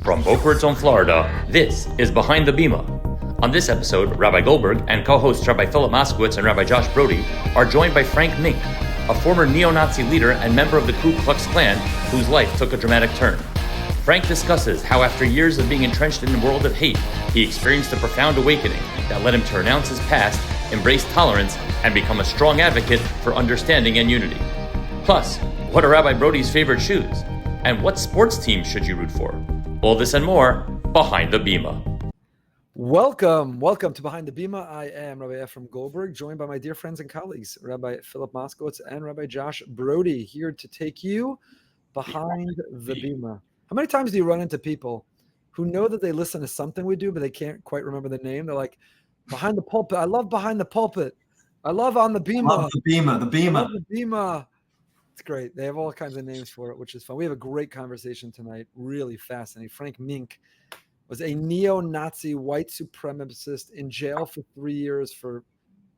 From Boca Raton, Florida, this is Behind the Bima. On this episode, Rabbi Goldberg and co-hosts Rabbi Philip Moskowitz and Rabbi Josh Brody are joined by Frank Meeink, a former neo-Nazi leader and member of the Ku Klux Klan whose life took a dramatic turn. Frank discusses how after years of being entrenched in a world of hate, he experienced a profound awakening that led him to renounce his past, embrace tolerance, and become a strong advocate for understanding and unity. Plus, what are Rabbi Brody's favorite shoes? And what sports team should you root for? All this and more, Behind the Bima. Welcome to Behind the Bima. I am Rabbi Ephraim Goldberg, joined by my dear friends and colleagues, Rabbi Philip Moskowitz and Rabbi Josh Brody, here to take you behind the Bima. How many times do you run into people who know that they listen to something we do, but they can't quite remember the name? They're like, Behind the Pulpit. I love Behind the Pulpit. I love On the Bima. I love the Bima. I love the Bima. It's great. They have all kinds of names for it, which is fun. We have a great conversation tonight. Really fascinating. Frank Meeink was a neo-Nazi white supremacist in jail for 3 years for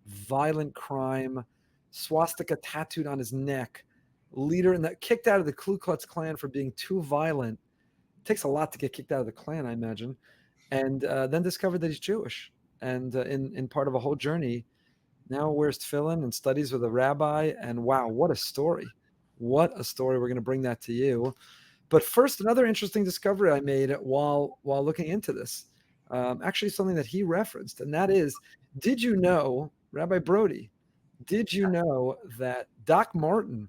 violent crime, swastika tattooed on his neck, leader in that kicked out of the Ku Klux Klan for being too violent. It takes a lot to get kicked out of the Klan, I imagine. And then discovered that he's Jewish. And in part of a whole journey, now wears tefillin and studies with a rabbi. And wow, what a story. What a story. We're going to bring that to you. But first, another interesting discovery I made while looking into this, actually something that he referenced, and that is, did you know, Rabbi Brody, did you know that Doc Martin,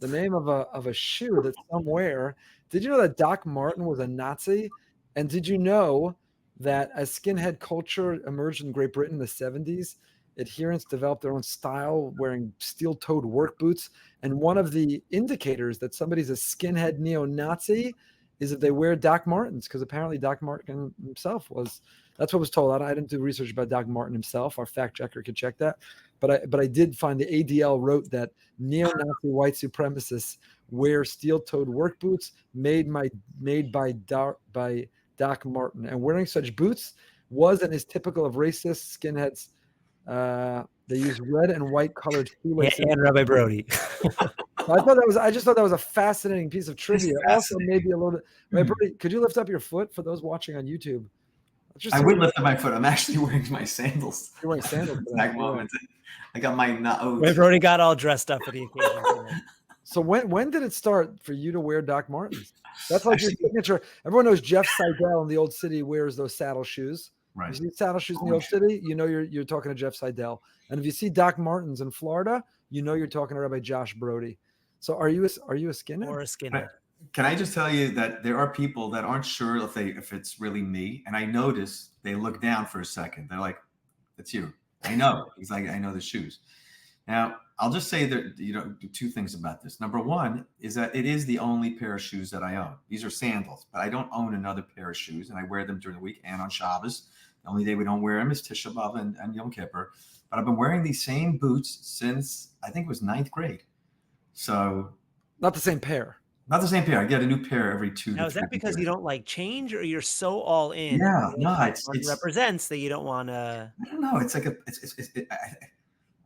the name of a shoe that some wear, did you know that Doc Martin was a Nazi? And did you know that as skinhead culture emerged in Great Britain in the 70s, adherents developed their own style, wearing steel-toed work boots. And one of the indicators that somebody's a skinhead neo-Nazi is if they wear Doc Martens, because apparently Doc Martin himself was, that's what was told. I didn't do research about Doc Martin himself. Our fact checker could check that. But I did find the ADL wrote that neo-Nazi white supremacists wear steel-toed work boots made by Doc Martin. And wearing such boots was and is typical of racist skinheads. They use red and white colored shoelaces. And Rabbi Brody. I just thought that was a fascinating piece of trivia. Also, maybe a little bit. Rabbi Brody, could you lift up your foot for those watching on YouTube? I would lift up my foot. I'm actually wearing my sandals. You're wearing sandals. That moment. I got my nose. Rabbi Brody got all dressed up for the occasion. So when did it start for you to wear Doc Martens? That's like your signature. Everyone knows Jeff Seidel in the Old City wears those saddle shoes. Right. You see saddle shoes in the Old City, you know you're talking to Jeff Seidel. And if you see Doc Martens in Florida, you know you're talking to Rabbi Josh Brody. So are you a skinhead? Or a skinhead? Can I just tell you that there are people that aren't sure if it's really me, and I notice they look down for a second. They're like, "It's you." I know. He's like, "I know the shoes." Now, I'll just say that two things about this. Number one is that it is the only pair of shoes that I own. These are sandals, but I don't own another pair of shoes, and I wear them during the week and on Shabbos. The only day we don't wear them is Tisha B'Av and Yom Kippur. But I've been wearing these same boots since I think it was 9th grade. So not the same pair. Not the same pair. I get a new pair every 2 Now, is that because you don't like change, or you're so all in? Yeah, no, it represents that you don't want to. I don't know. It's like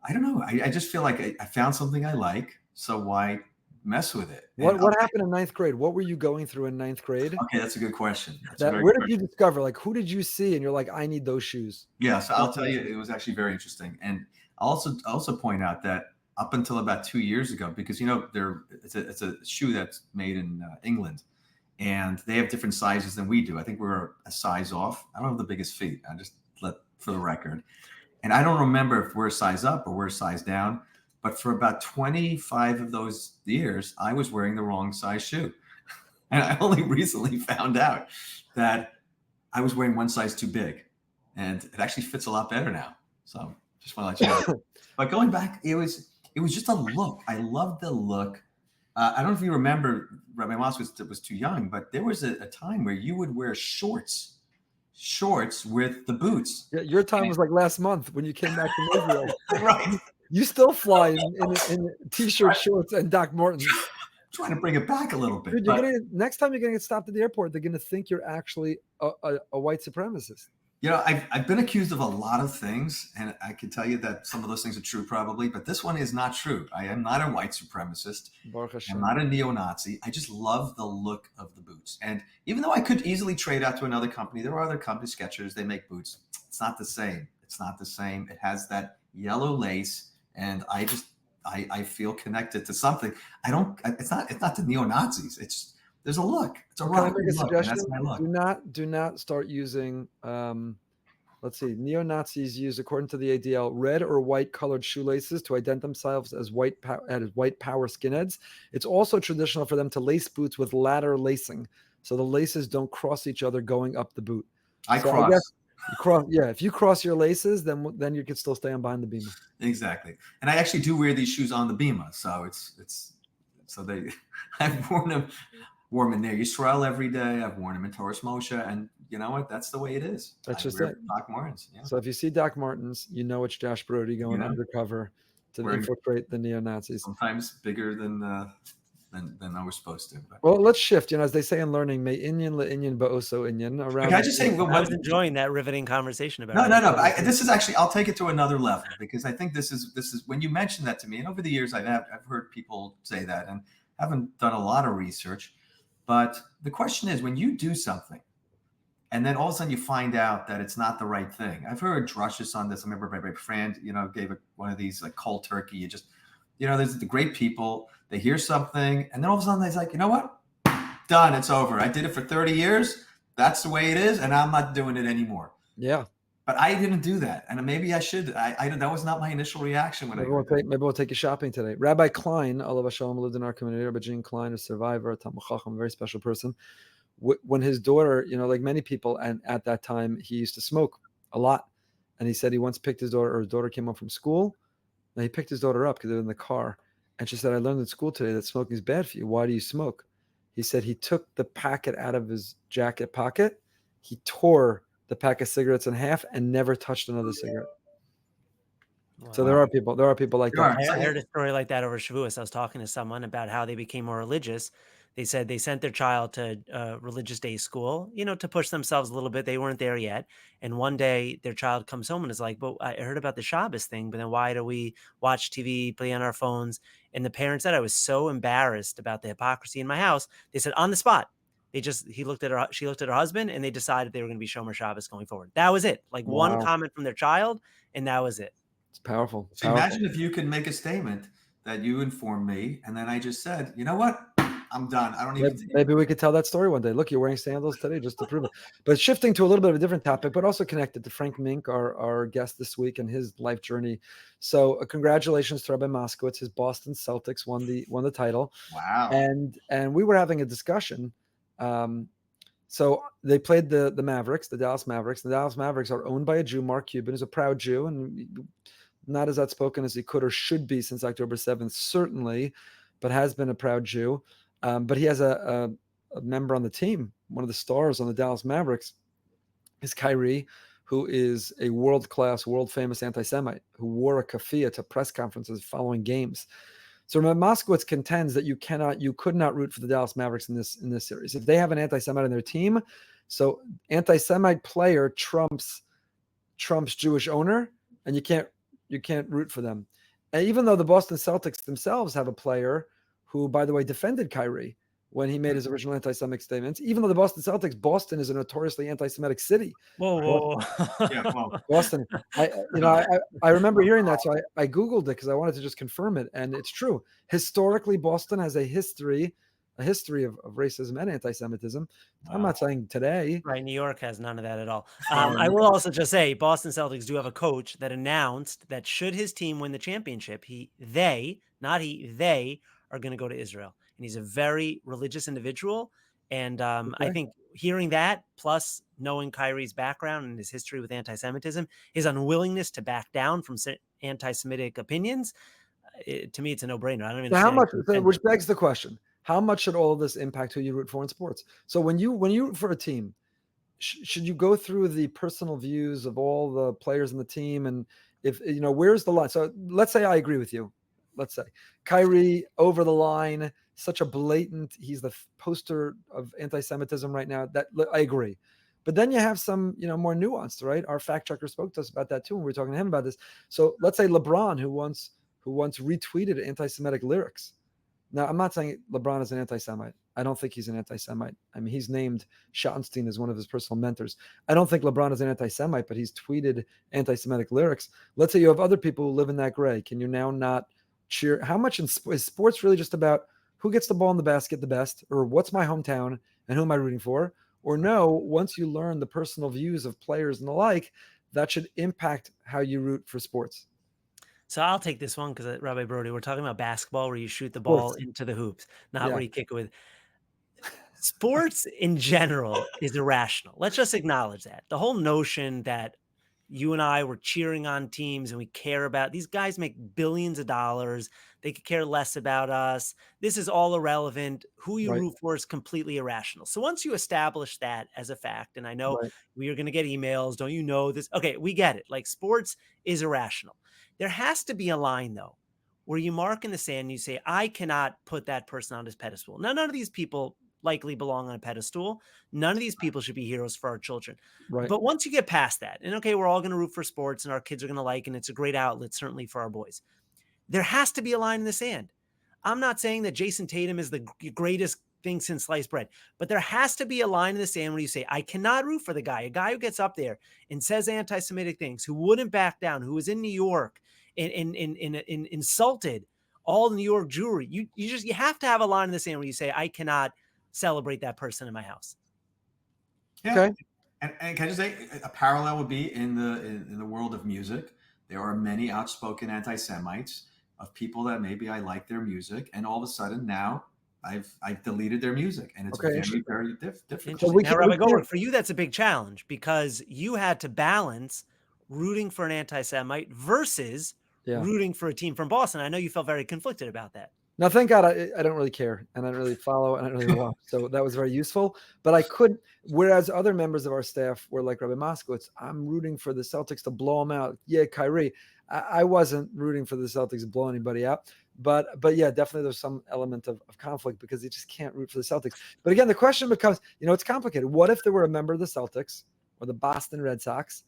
I don't know. I just feel like I found something I like, so why mess with it? What happened in 9th grade? What were you going through in 9th grade? Okay, that's a good question. Where did you discover? Like, who did you see? And you're like, I need those shoes. Yeah, so I'll tell you, it was actually very interesting. And I'll also point out that up until about 2 years ago, because it's a shoe that's made in England, and they have different sizes than we do. I think we're a size off. I don't have the biggest feet. I just for the record. And I don't remember if we're a size up or we're a size down, but for about 25 of those years, I was wearing the wrong size shoe. And I only recently found out that I was wearing one size too big, and it actually fits a lot better now. So just want to let you know. But going back, it was just a look. I loved the look. I don't know if you remember, Rabbi Moskowitz was too young, but there was a time where you would wear shorts with the boots. Yeah, your time was like last month when you came back from Israel. Right. You still fly in t-shirt, shorts, and Doc Martens. Trying to bring it back a little bit. Dude, next time you're going to get stopped at the airport, they're going to think you're actually a white supremacist. I've been accused of a lot of things, and I can tell you that some of those things are true probably, but this one is not true. I am not a white supremacist. Baruch Hashem. I'm not a neo-Nazi. I just love the look of the boots. And even though I could easily trade out to another company, there are other companies, Skechers, they make boots. It's not the same. It's not the same. It has that yellow lace, and I feel connected to something. It's not the neo-Nazis. There's a look. It's a Can I rock make a look, and suggestion? that's my look. Do not start using. Let's see. Neo-Nazis use, according to the ADL, red or white colored shoelaces to identify themselves as white power skinheads. It's also traditional for them to lace boots with ladder lacing, so the laces don't cross each other going up the boot. I cross. Yeah, if you cross your laces, then you can still stay on behind the Bima. Exactly. And I actually do wear these shoes on the Bima, so I've worn them in there Yisrael every day. I've worn them in Taurus Moshe, and you know what? That's the way it is. That's just wear it. Doc Martens. Yeah. So if you see Doc Martens, you know it's Josh Brody going undercover to infiltrate the neo-Nazis. Sometimes bigger than I was supposed to. But. Well, let's shift. As they say in learning, may Inyan la Inyan ba'oso Inyan. Around. Can I just say, I was enjoying that riveting conversation about. No. This is actually, I'll take it to another level, because I think this is when you mentioned that to me, and over the years I've heard people say that, and haven't done a lot of research. But the question is, when you do something, and then all of a sudden you find out that it's not the right thing. I've heard drushes on this. I remember my friend, gave one of these like cold turkey. There's the great people. They hear something, and then all of a sudden they're like, you know what? Done. It's over. I did it for 30 years. That's the way it is, and I'm not doing it anymore. Yeah. But I didn't do that, and maybe I should. That was not my initial reaction when maybe we'll take you shopping today. Rabbi Klein, Alav Hashalom, lived in our community. Rabbi Gene Klein, a survivor, a Talmud Chacham, a very special person. When his daughter, like many people, and at that time he used to smoke a lot, and he said he once picked his daughter, or his daughter came home from school, and he picked his daughter up because they were in the car, and she said, "I learned in school today that smoking is bad for you. Why do you smoke?" He said he took the packet out of his jacket pocket, he tore the pack of cigarettes in half, and never touched another cigarette. Wow. So there are people like that. I heard a story like that over Shavuos. I was talking to someone about how they became more religious. They said they sent their child to religious day school, to push themselves a little bit. They weren't there yet. And one day their child comes home and is like, "But I heard about the Shabbos thing, but then why do we watch TV, play on our phones?" And the parents said, "I was so embarrassed about the hypocrisy in my house." They said on the spot, she looked at her husband, and they decided they were going to be Shomer Shabbos going forward. That was it. Like one comment from their child, and that was it. It's powerful. So imagine if you could make a statement that you informed me, and then I just said, you know what? I'm done. I don't even. Maybe we could tell that story one day. Look, you're wearing sandals today just to prove it. But shifting to a little bit of a different topic, but also connected to Frank Meeink, our guest this week, and his life journey. So congratulations to Rabbi Moskowitz. His Boston Celtics won the title. Wow. And we were having a discussion. So they played the Mavericks, the Dallas Mavericks. The Dallas Mavericks are owned by a Jew, Mark Cuban, who's a proud Jew, and not as outspoken as he could or should be since October 7th, certainly, but has been a proud Jew. But he has a member on the team, one of the stars on the Dallas Mavericks, is Kyrie, who is a world-class, world-famous anti-Semite who wore a keffiyeh to press conferences following games. So Moskowitz contends that you could not root for the Dallas Mavericks in this series if they have an anti-Semite on their team. So anti-Semite player trumps Jewish owner, and you can't root for them. And even though the Boston Celtics themselves have a player who, by the way, defended Kyrie when he made his original anti-Semitic statements, even though Boston is a notoriously anti-Semitic city. Whoa. Yeah, well. Boston. I remember hearing that, so I Googled it because I wanted to just confirm it, and it's true. Historically, Boston has a history of racism and anti-Semitism. Wow. I'm not saying today. Right, New York has none of that at all. I will also just say Boston Celtics do have a coach that announced that should his team win the championship, they are going to go to Israel. And he's a very religious individual. And I think hearing that, plus knowing Kyrie's background and his history with anti-Semitism, his unwillingness to back down from anti-Semitic opinions, to me, it's a no-brainer. I don't even. So how much? Which begs the question: how much should all of this impact who you root for in sports? So when you root for a team, should you go through the personal views of all the players in the team, and if where's the line? So let's say I agree with you. Let's say Kyrie over the line, such a blatant, he's the poster of anti-Semitism right now. That I agree. But then you have some, more nuanced, right? Our fact checker spoke to us about that too when we were talking to him about this. So let's say LeBron, who once retweeted anti-Semitic lyrics. Now, I'm not saying LeBron is an anti-Semite. I don't think he's an anti-Semite. I mean, he's named Schottenstein as one of his personal mentors. I don't think LeBron is an anti-Semite, but he's tweeted anti-Semitic lyrics. Let's say you have other people who live in that gray. Can you now not cheer? How much is sports really just about who gets the ball in the basket the best, or what's my hometown and who am I rooting for? Or no, once you learn the personal views of players and the like, that should impact how you root for sports. So I'll take this one because, Rabbi Brody, we're talking about basketball where you shoot the ball into the hoops, not where you kick it with. Sports in general is irrational. Let's just acknowledge that. The whole notion that you and I were cheering on teams and we care about these guys make billions of dollars. They could care less about us. This is all irrelevant. Who you root for is completely irrational. So once you establish that as a fact, and I know we are going to get emails, don't you know this? Okay, we get it. Like sports is irrational. There has to be a line though, where you mark in the sand and you say, I cannot put that person on this pedestal. Now, none of these people likely belong on a pedestal. None of these people should be heroes for our children. Right. But once you get past that, and okay, we're all going to root for sports and our kids are going to like, and it's a great outlet, certainly for our boys. There has to be a line in the sand. I'm not saying that Jason Tatum is the greatest thing since sliced bread, but there has to be a line in the sand where you say, I cannot root for the guy, a guy who gets up there and says anti-Semitic things, who wouldn't back down, who was in New York and insulted all the New York Jewry. You have to have a line in the sand where you say, I cannot celebrate that person in my house. Yeah. Okay. And can I just say a parallel would be in the world of music. There are many outspoken anti-Semites of people that maybe I like their music, and all of a sudden now I've deleted their music, and it's very difficult. So now, Rabbi Goldberg, for you that's a big challenge because you had to balance rooting for an anti-Semite versus rooting for a team from Boston. I know you felt very conflicted about that. Now, thank God I don't really care, and I don't really follow, and I don't really watch. So that was very useful. But I could, whereas other members of our staff were like Rabbi Moskowitz, I'm rooting for the Celtics to blow them out. Yeah, Kyrie. I wasn't rooting for the Celtics to blow anybody out. But yeah, definitely there's some element of conflict because you just can't root for the Celtics. But again, the question becomes, it's complicated. What if there were a member of the Celtics or the Boston Red Sox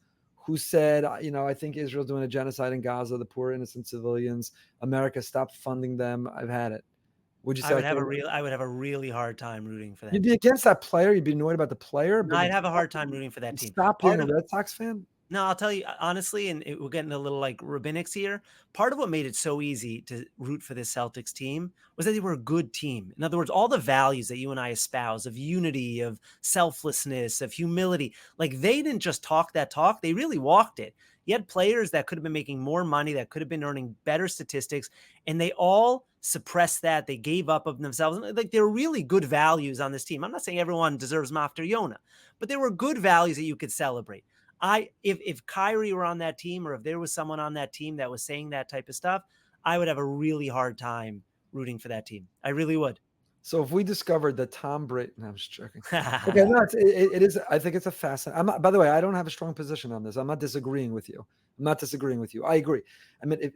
who said, I think Israel's doing a genocide in Gaza, the poor innocent civilians, America, stop funding them. I've had it. Would you say I would have a really hard time rooting for that. You'd be against that player. You'd be annoyed about the player. No, I'd have a hard time rooting for that team. Stop being a Red Sox fan. No, I'll tell you honestly, and we're getting a little like rabbinics here. Part of what made it so easy to root for this Celtics team was that they were a good team. In other words, all the values that you and I espouse of unity, of selflessness, of humility, like they didn't just talk that talk, they really walked it. You had players that could have been making more money, that could have been earning better statistics, and they all suppressed that. They gave up of themselves. Like there were really good values on this team. I'm not saying everyone deserves Mafter Yona, but there were good values that you could celebrate. If Kyrie were on that team, or if there was someone on that team that was saying that type of stuff, I would have a really hard time rooting for that team. I really would. So if we discovered that Tom Brady, no, I'm just joking. Okay, no, it is. I think it's a fascinating. By the way, I don't have a strong position on this. I'm not disagreeing with you. I agree. I mean,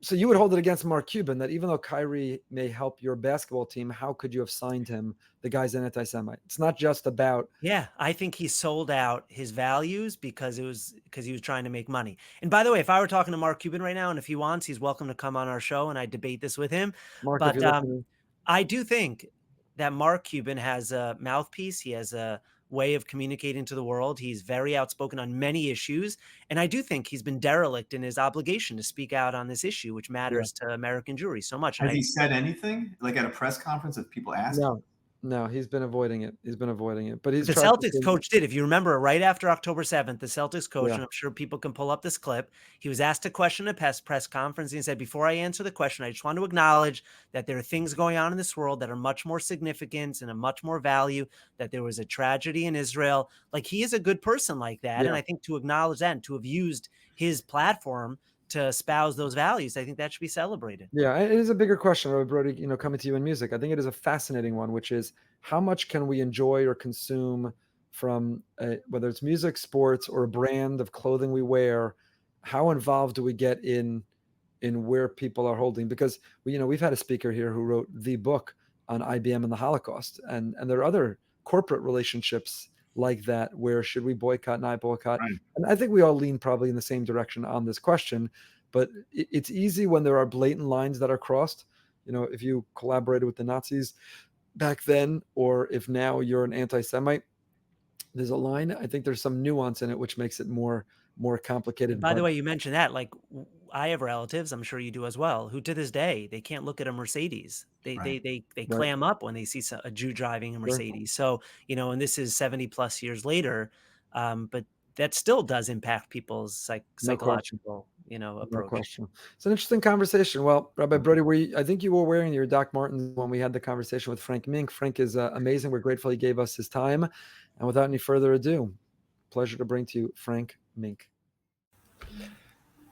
so you would hold it against Mark Cuban that even though Kyrie may help your basketball team, how could you have signed him? The guy's an anti-Semite. It's not just about. Yeah, I think he sold out his values because he was trying to make money. And by the way, if I were talking to Mark Cuban right now, and if he wants, he's welcome to come on our show and I debate this with him. Mark, but I do think that Mark Cuban has a mouthpiece. He has a way of communicating to the world. He's very outspoken on many issues. And I do think he's been derelict in his obligation to speak out on this issue, which matters to American Jewry so much. Has he said anything like at a press conference if people ask? No, he's been avoiding it. But the Celtics coach did. If you remember, right after October 7th, the Celtics coach, and I'm sure people can pull up this clip, he was asked a question at a press conference. And he said, before I answer the question, I just want to acknowledge that there are things going on in this world that are much more significant and of much more value, that there was a tragedy in Israel. Like, he is a good person like that. And I think to acknowledge that and to have used his platform to espouse those values, I think that should be celebrated. Yeah, it is a bigger question, Brody, coming to you in music. I think it is a fascinating one, which is how much can we enjoy or consume from whether it's music, sports, or a brand of clothing we wear. How involved do we get in where people are holding? Because we've had a speaker here who wrote the book on IBM and the Holocaust, and there are other corporate relationships like that, where should we boycott, not boycott? Right. And I think we all lean probably in the same direction on this question, but it's easy when there are blatant lines that are crossed. If you collaborated with the Nazis back then, or if now you're an anti-Semite, there's a line. I think there's some nuance in it, which makes it more complicated. By the way, you mentioned that, like, I have relatives, I'm sure you do as well, who to this day, they can't look at a Mercedes. They Right. Right. clam up when they see a Jew driving a Mercedes. So, and this is 70 plus years later, but that still does impact people's No question. psychological, No approach. question. It's an interesting conversation. Well, Rabbi Brody, I think you were wearing your Doc Martens when we had the conversation with Frank Meeink. Frank is amazing. We're grateful he gave us his time. And without any further ado, pleasure to bring to you Frank Meeink.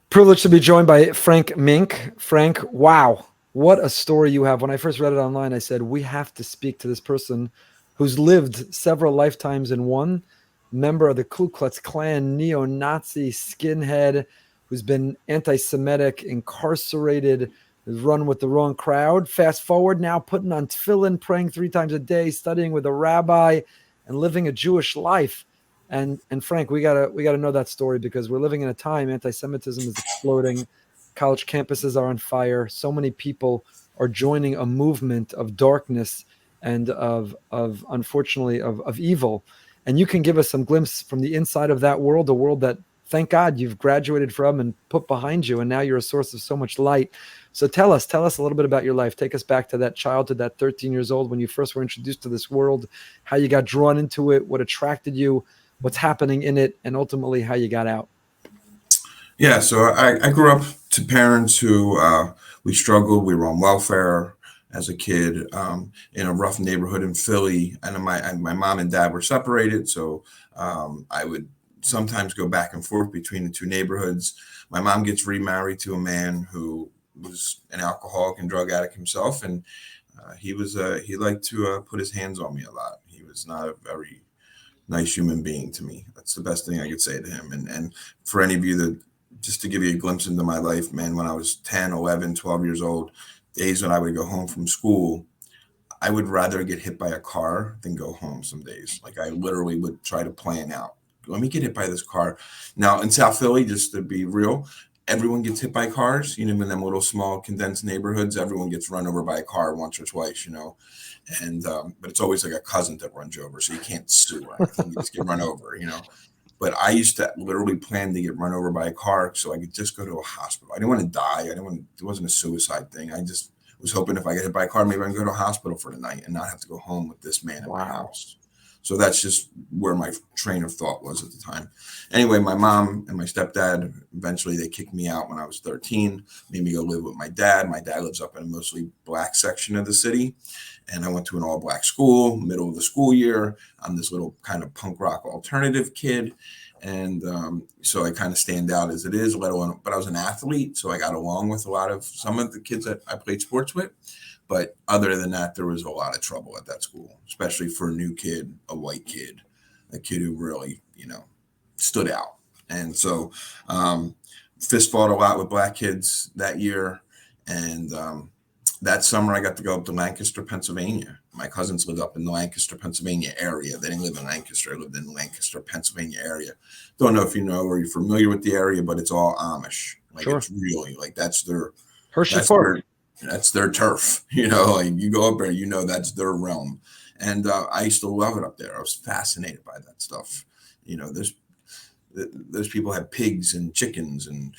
Privileged to be joined by Frank Meeink. Frank, wow, what a story you have. When I first read it online, I said, we have to speak to this person who's lived several lifetimes in one, member of the Ku Klux Klan, neo-Nazi, skinhead, who's been anti-Semitic, incarcerated, has run with the wrong crowd. Fast forward now, putting on tefillin, praying 3 times a day, studying with a rabbi, and living a Jewish life. And Frank, we gotta know that story, because we're living in a time anti-Semitism is exploding. College campuses are on fire. So many people are joining a movement of darkness and of unfortunately of evil. And you can give us some glimpse from the inside of that world, a world that, thank God, you've graduated from and put behind you, and now you're a source of so much light. So tell us a little bit about your life. Take us back to that childhood, that 13 years old, when you first were introduced to this world, how you got drawn into it, what attracted you, what's happening in it, and ultimately how you got out. Yeah, so I grew up to parents who we struggled. We were on welfare as a kid in a rough neighborhood in Philly, and my mom and dad were separated, so I would sometimes go back and forth between the two neighborhoods. My mom gets remarried to a man who was an alcoholic and drug addict himself, and he liked to put his hands on me a lot. He was not a very nice human being to me. That's the best thing I could say to him. And for any of you that, just to give you a glimpse into my life, man, when I was 10, 11, 12 years old, days when I would go home from school, I would rather get hit by a car than go home some days. Like, I literally would try to plan out, let me get hit by this car. Now in South Philly, just to be real, everyone gets hit by cars, in them little small condensed neighborhoods, everyone gets run over by a car once or twice, and but it's always like a cousin that runs you over, so you can't sue or anything. You just get run over, But I used to literally plan to get run over by a car so I could just go to a hospital. I didn't want to die. It wasn't a suicide thing. I just was hoping if I get hit by a car, maybe I can go to a hospital for the night and not have to go home with this man in my house. So that's just where my train of thought was at the time. Anyway, my mom and my stepdad, eventually they kicked me out when I was 13, made me go live with my dad. My dad lives up in a mostly black section of the city. And I went to an all black school, middle of the school year. I'm this little kind of punk rock alternative kid. And so I kind of stand out as it is, let alone, but I was an athlete. So I got along with some of the kids that I played sports with. But other than that, there was a lot of trouble at that school, especially for a new kid, a white kid, a kid who really, stood out. And so fist fought a lot with black kids that year. And that summer, I got to go up to Lancaster, Pennsylvania. My cousins lived up in the Lancaster, Pennsylvania area. They didn't live in Lancaster. I lived in the Lancaster, Pennsylvania area. Don't know if you know or you're familiar with the area, but it's all Amish. Like, sure. It's really like that's their turf. Like, you go up there, that's their realm. And I used to love it up there. I was fascinated by that stuff. Those people had pigs and chickens and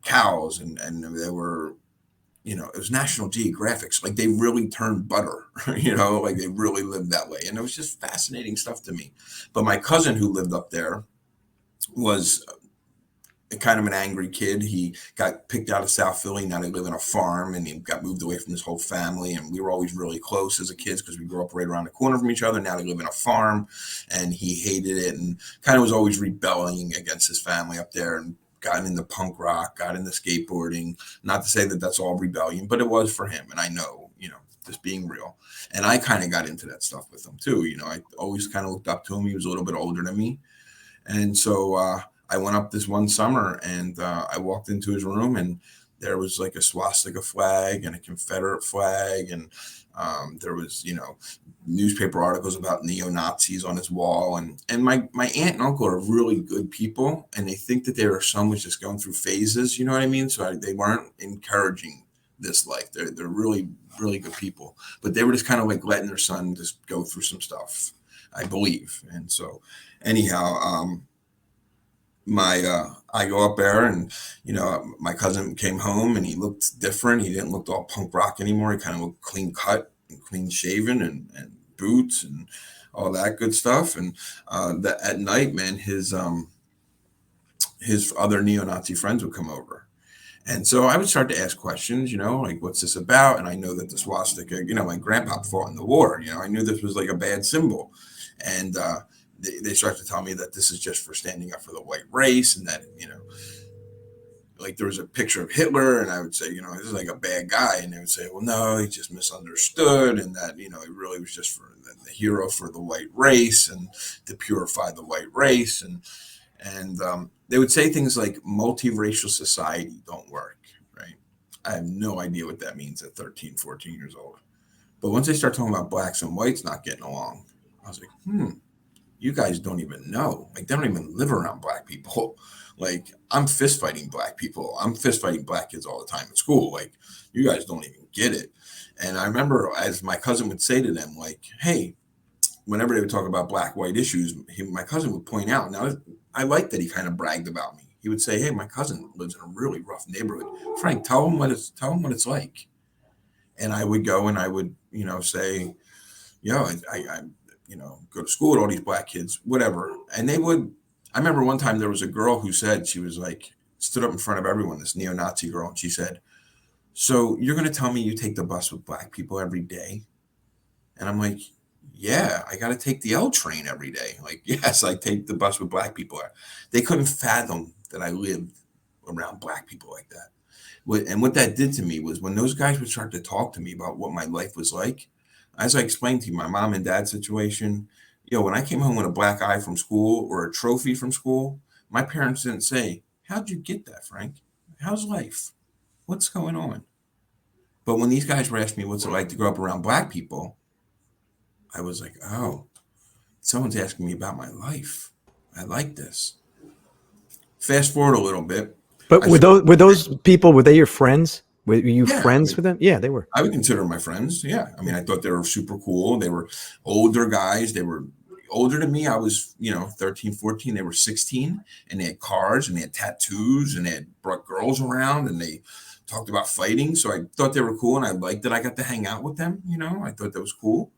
cows, and they were, it was National Geographic. Like, they really turned butter, like they really lived that way. And it was just fascinating stuff to me. But my cousin who lived up there was kind of an angry kid. He got picked out of South Philly. Now they live on a farm, and he got moved away from his whole family. And we were always really close as a kids because we grew up right around the corner from each other. Now they live in a farm, and he hated it and kind of was always rebelling against his family up there, and got into punk rock, got into skateboarding. Not to say that that's all rebellion, but it was for him. And I know, just being real. And I kind of got into that stuff with him too. I always kind of looked up to him. He was a little bit older than me. And so I went up this one summer, and I walked into his room, and there was like a swastika flag and a Confederate flag, and there was, newspaper articles about neo-Nazis on his wall. And my aunt and uncle are really good people, and they think that their son was just going through phases, you know what I mean? So they weren't encouraging this life. They're really, really good people, but they were just kind of like letting their son just go through some stuff, I believe. And so anyhow, I go up there, and my cousin came home and he looked different. He didn't look all punk rock anymore. He kind of looked clean cut and clean shaven, and boots and all that good stuff. And that at night, man, his other neo-Nazi friends would come over. And so I would start to ask questions, like, what's this about? And I know that the swastika, my grandpa fought in the war. I knew this was like a bad symbol. And they start to tell me that this is just for standing up for the white race, and that, like there was a picture of Hitler, and I would say, this is like a bad guy. And they would say, well, no, he just misunderstood, and that, he really was just for the hero for the white race and to purify the white race. And they would say things like multiracial society don't work, right? I have no idea what that means at 13, 14 years old. But once they start talking about blacks and whites not getting along, I was like, you guys don't even know. Like, they don't even live around black people. Like, I'm fist fighting black people. I'm fist fighting black kids all the time at school. Like, you guys don't even get it. And I remember, as my cousin would say to them, like, hey, whenever they would talk about black white issues, my cousin would point out. Now, I like that he kind of bragged about me. He would say, hey, my cousin lives in a really rough neighborhood. Frank, tell him what it's like. And I would go and I would, say, I go to school with all these black kids, whatever. And I remember one time there was a girl who said, she was like, stood up in front of everyone, this neo-Nazi girl. And she said, so you're going to tell me you take the bus with black people every day? And I'm like, yeah, I got to take the L train every day. Like, yes, I take the bus with black people. They couldn't fathom that I lived around black people like that. And what that did to me was when those guys would start to talk to me about what my life was like, as I explained to you, my mom and dad situation, when I came home with a black eye from school or a trophy from school, my parents didn't say, how'd you get that, Frank? How's life? What's going on? But when these guys were asking me what's it like to grow up around black people, I was like, oh, someone's asking me about my life. I like this. Fast forward a little bit. But were those people, were they your friends? Were you friends with them? Yeah, they were. I would consider them my friends. Yeah. I mean, I thought they were super cool. They were older guys. They were older than me. I was, 13, 14. They were 16, and they had cars and they had tattoos and they had brought girls around and they talked about fighting. So I thought they were cool, and I liked that I got to hang out with them. I thought that was cool.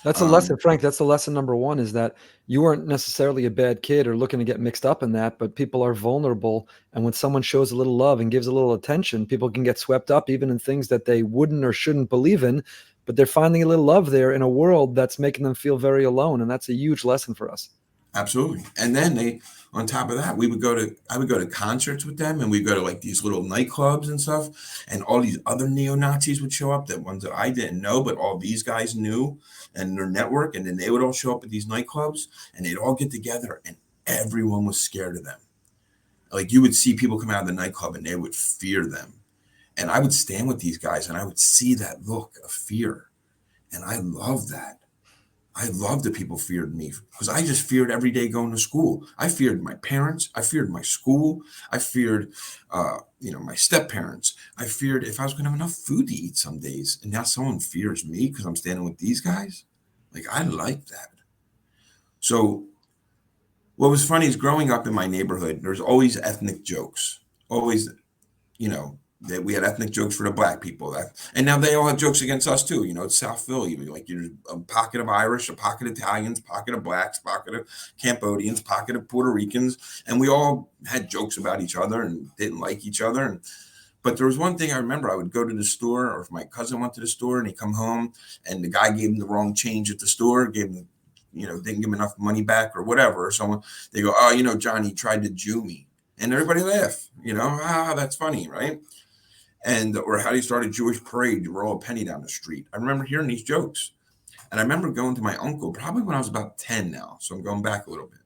That's a lesson, Frank. That's the lesson number one, is that you weren't necessarily a bad kid or looking to get mixed up in that, but people are vulnerable. And when someone shows a little love and gives a little attention, people can get swept up even in things that they wouldn't or shouldn't believe in, but they're finding a little love there in a world that's making them feel very alone. And that's a huge lesson for us. Absolutely. And then on top of that, I would go to concerts with them, and we'd go to like these little nightclubs and stuff. And all these other neo-Nazis would show up, that ones that I didn't know, but all these guys knew, and their network. And then they would all show up at these nightclubs, and they'd all get together, and everyone was scared of them. Like, you would see people come out of the nightclub and they would fear them. And I would stand with these guys and I would see that look of fear. And I love that. I love that people feared me, because I just feared every day going to school. I feared my parents. I feared my school. I feared, my step parents. I feared if I was going to have enough food to eat some days. And now someone fears me because I'm standing with these guys. Like, I like that. So what was funny is, growing up in my neighborhood, there's always ethnic jokes. Always, that we had ethnic jokes for the black people, and now they all have jokes against us too. It's South Philly. Like, you're a pocket of Irish, a pocket of Italians, pocket of blacks, pocket of Cambodians, pocket of Puerto Ricans, and we all had jokes about each other and didn't like each other. But there was one thing I remember. I would go to the store, or if my cousin went to the store and he'd come home and the guy gave him the wrong change at the store, didn't give him enough money back or whatever. Or someone, they go, oh, Johnny tried to Jew me, and everybody laugh. That's funny, right? Or how do you start a Jewish parade? You roll a penny down the street. I remember hearing these jokes. And I remember going to my uncle, probably when I was about 10 now. So I'm going back a little bit.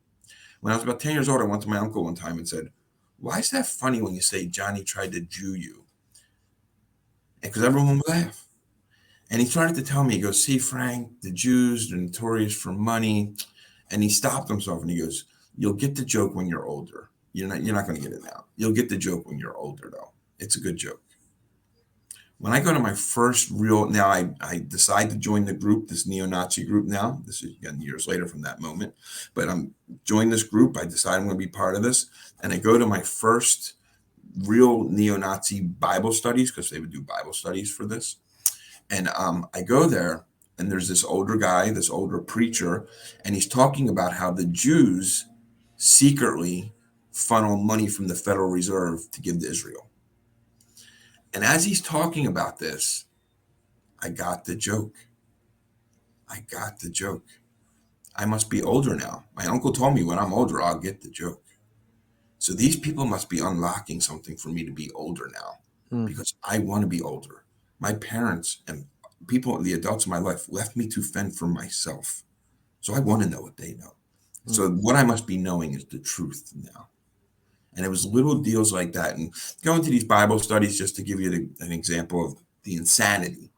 When I was about 10 years old, I went to my uncle one time and said, why is that funny when you say Johnny tried to Jew you? because everyone would laugh. And he started to tell me, he goes, see, Frank, the Jews are notorious for money. And he stopped himself and he goes, you'll get the joke when you're older. You're not going to get it now. You'll get the joke when you're older, though. It's a good joke. When I go to my first now I decide to join the group, this neo-Nazi group now. This is again years later from that moment. But I'm joining this group. I decide I'm going to be part of this. And I go to my first real neo-Nazi Bible studies, because they would do Bible studies for this. And I go there, and there's this older guy, this older preacher, and he's talking about how the Jews secretly funnel money from the Federal Reserve to give to Israel. And as he's talking about this, I got the joke. I must be older now. My uncle told me when I'm older, I'll get the joke. So these people must be unlocking something for me to be older now, because I want to be older. My parents and people, the adults in my life, left me to fend for myself. So I want to know what they know. So what I must be knowing is the truth now. And it was little deals like that. And going to these Bible studies, just to give you an example of the insanity.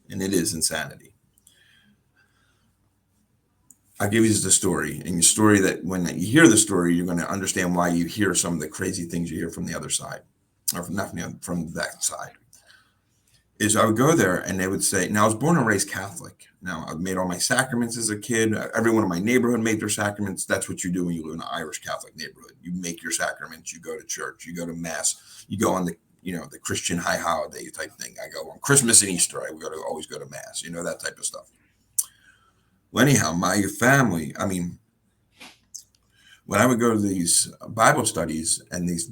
And it is insanity. I'll give you the story. And the story that when you hear the story, you're going to understand why you hear some of the crazy things you hear from the other side, or from that side. Is I would go there and they would say, now I was born and raised Catholic. Now I've made all my sacraments as a kid. Everyone in my neighborhood made their sacraments. That's what you do when you live in an Irish Catholic neighborhood. You make your sacraments, you go to church, you go to mass, you go on the Christian high holiday type thing. I go on Christmas and Easter. I always go to mass, that type of stuff. Well, anyhow, my family, when I would go to these Bible studies and these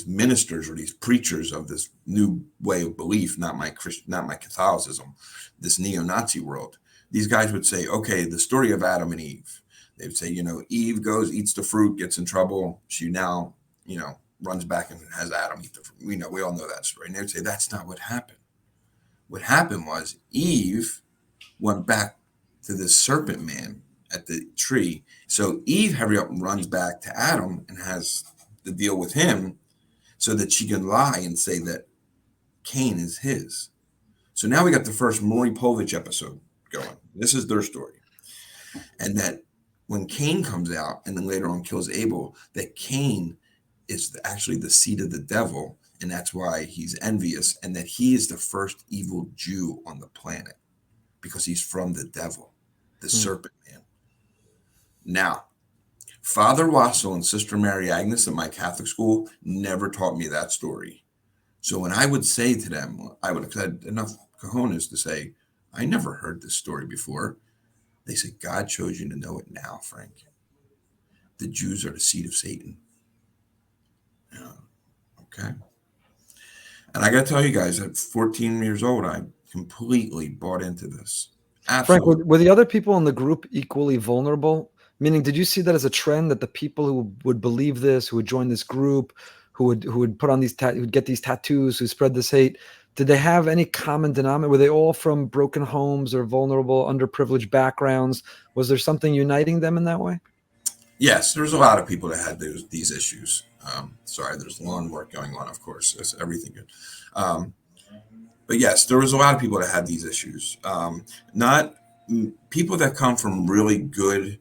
ministers or these preachers of this new way of belief, not my Catholicism, this neo-Nazi world, these guys would say, okay, the story of Adam and Eve. They would say, Eve goes, eats the fruit, gets in trouble. She now, runs back and has Adam eat the fruit. We all know that story. And they would say, that's not what happened. What happened was Eve went back to the serpent man at the tree. So Eve hurry up and runs back to Adam and has the deal with him, so that she can lie and say that Cain is his. So now we got the first Maury Povich episode going. This is their story. And that when Cain comes out and then later on kills Abel, that Cain is actually the seed of the devil. And that's why he's envious, and that he is the first evil Jew on the planet because he's from the devil, the serpent man. Now, Father Wassel and Sister Mary Agnes at my Catholic school never taught me that story. So when I would say to them, I would have had enough cojones to say, I never heard this story before. They said, God chose you to know it now, Frank. The Jews are the seed of Satan. Okay. And I got to tell you guys, at 14 years old, I completely bought into this. Absolutely. Frank, were the other people in the group equally vulnerable? Meaning, did you see that as a trend, that the people who would believe this, who would join this group, who would put on these who'd get these tattoos, who spread this hate, did they have any common denominator? Were they all from broken homes or vulnerable, underprivileged backgrounds? Was there something uniting them in that way? Yes, there's a lot of people that had these issues. Sorry, there's lawn work going on, of course. That's everything good. But yes, there was a lot of people that had these issues. Not people that come from really good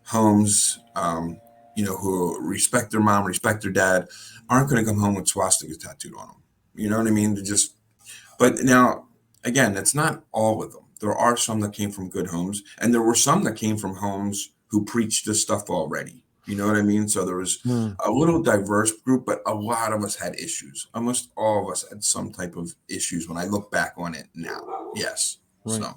homes, who respect their mom, respect their dad, aren't going to come home with swastikas tattooed on them. You know what I mean? But now, again, that's not all of them. There are some that came from good homes, and there were some that came from homes who preached this stuff already. You know what I mean? So there was a little diverse group, but a lot of us had issues. Almost all of us had some type of issues when I look back on it now. Yes. Right.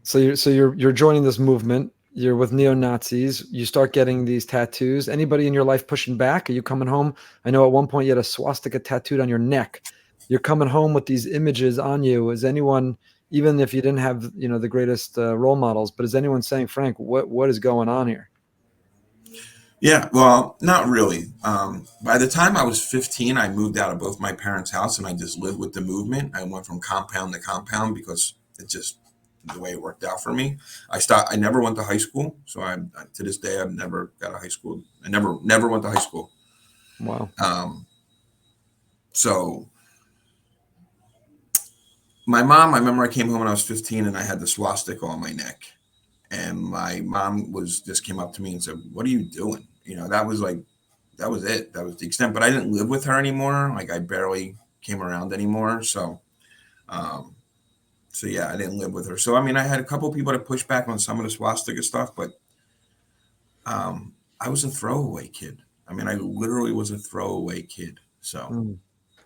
So you're joining this movement. You're with neo-Nazis. You start getting these tattoos. Anybody in your life pushing back? Are you coming home? I know at one point you had a swastika tattooed on your neck. You're coming home with these images on you. Is anyone, even if you didn't have, the greatest role models, but is anyone saying, Frank, what is going on here? Yeah, well, not really. By the time I was 15, I moved out of both my parents' house and I just lived with the movement. I went from compound to compound because it's just the way it worked out for me. I never went to high school. So I to this day, I've never got a high school. I never went to high school. Wow. So my mom, I remember I came home when I was 15 and I had the swastika on my neck. And my mom just came up to me and said, "What are you doing?" That was it. That was the extent. But I didn't live with her anymore. Like, I barely came around anymore. Um, so yeah, I didn't live with her. So, I mean, I had a couple people to push back on some of the swastika stuff, but I was a throwaway kid. I mean, I literally was a throwaway kid. So. Mm.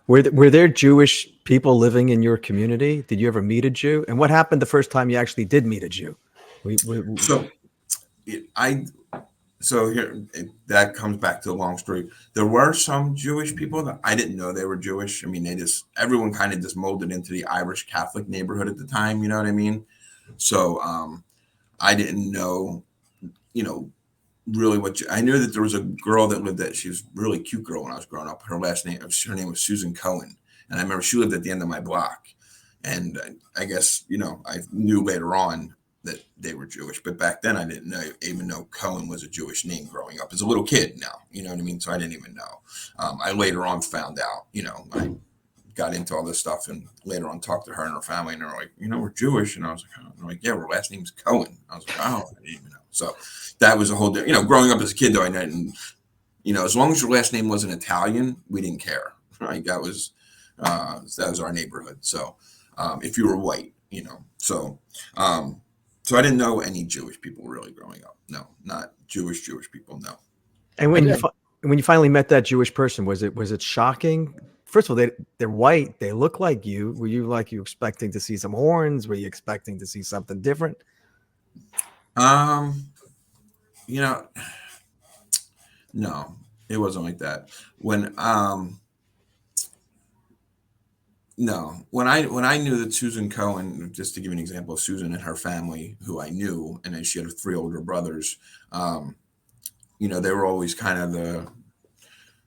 Were there Jewish people living in your community? Did you ever meet a Jew? And what happened the first time you actually did meet a Jew? So that comes back to the long story. There were some Jewish people that I didn't know they were Jewish. I mean, everyone kind of just molded into the Irish Catholic neighborhood at the time. You know what I mean? So I didn't know, really I knew that there was a girl that lived she was a really cute girl when I was growing up. Her name was Susan Cohen. And I remember she lived at the end of my block. And I guess, I knew later on that they were Jewish, but back then I didn't even know Cohen was a Jewish name growing up as a little kid now, you know what I mean? So I didn't even know. I later on found out, I got into all this stuff and later on talked to her and her family and they're like, we're Jewish. And I was like, oh. They're like, yeah, our last name's Cohen. I was like, oh, I didn't even know. So that was a whole different, growing up as a kid though, I didn't, as long as your last name wasn't Italian, we didn't care, right? That was our neighborhood. So if you were white, so I didn't know any Jewish people really growing up. No, not Jewish people. No. And when you finally met that Jewish person, was it shocking? First of all, they're white. They look like you. Were you expecting to see some horns? Were you expecting to see something different? No, it wasn't like that. When I knew that Susan Cohen, just to give you an example of Susan and her family, who I knew, and then she had 3 older brothers, they were always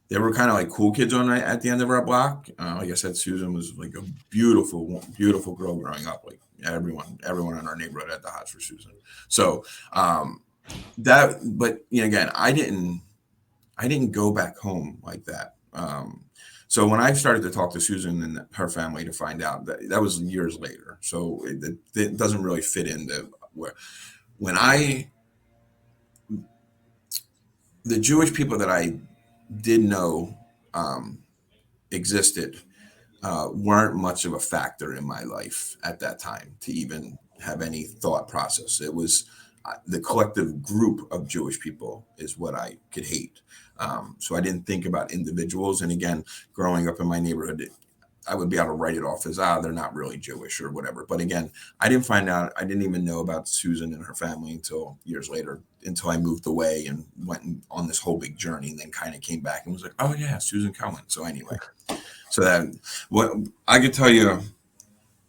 they were kind of like cool kids at the end of our block. Like I said, Susan was like a beautiful, beautiful girl growing up. Like everyone in our neighborhood had the hots for Susan. So but again, I didn't go back home like that. So when I started to talk to Susan and her family to find out that was years later. So it doesn't really fit into the Jewish people that I did know existed weren't much of a factor in my life at that time to even have any thought process. It was the collective group of Jewish people is what I could hate. So I didn't think about individuals. And again, growing up in my neighborhood, I would be able to write it off as, they're not really Jewish or whatever. But again, I didn't even know about Susan and her family until years later, until I moved away and went on this whole big journey and then kind of came back and was like, oh yeah, Susan Cohen. So anyway, what I could tell you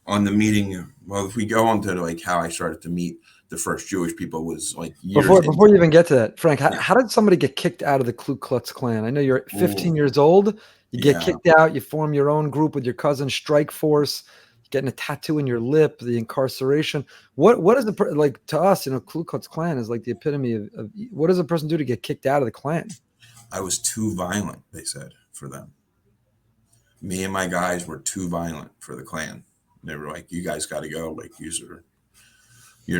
on the meeting, well, if we go on to how I started to meet the first Jewish people was years before you even get to that, Frank, how did somebody get kicked out of the Ku Klux Klan? I know you're 15 years old. You get kicked out. You form your own group with your cousin, Strike Force. You're getting a tattoo in your lip. The incarceration. What is to us? Ku Klux Klan is like the epitome of what does a person do to get kicked out of the Klan? I was too violent, they said, for them. Me and my guys were too violent for the Klan. They were like, you guys got to go. Like, you're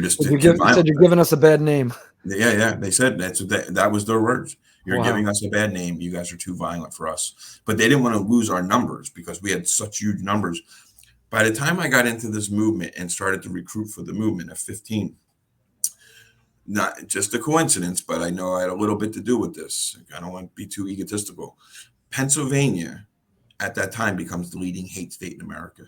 just too violent. Said you're giving us a bad name. Yeah. They said that was their words. You're giving us a bad name. You guys are too violent for us. But they didn't want to lose our numbers because we had such huge numbers. By the time I got into this movement and started to recruit for the movement at 15, not just a coincidence, but I know I had a little bit to do with this. I don't want to be too egotistical. Pennsylvania at that time becomes the leading hate state in America.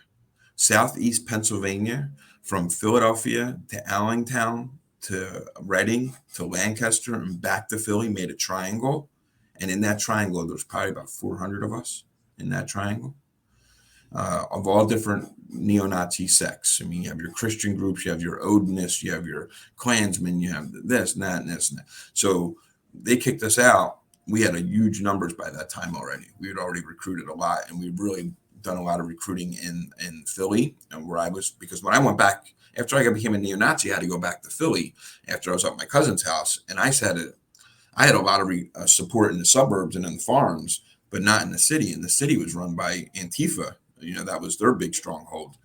Southeast Pennsylvania, from Philadelphia to Allentown to Reading to Lancaster and back to Philly, made a triangle. And in that triangle, there's probably about 400 of us in that triangle of all different neo-Nazi sects. I mean, you have your Christian groups, you have your Odinists, you have your Klansmen, you have this and that and this and that. So they kicked us out. We had a huge numbers by that time already. We had already recruited a lot, and we'd really done a lot of recruiting in Philly, and where I was, because when I went back after I became a neo-Nazi, I had to go back to Philly after I was at my cousin's house, and I had a lot of support in the suburbs and in the farms, but not in the city. And the city was run by Antifa. That was their big stronghold.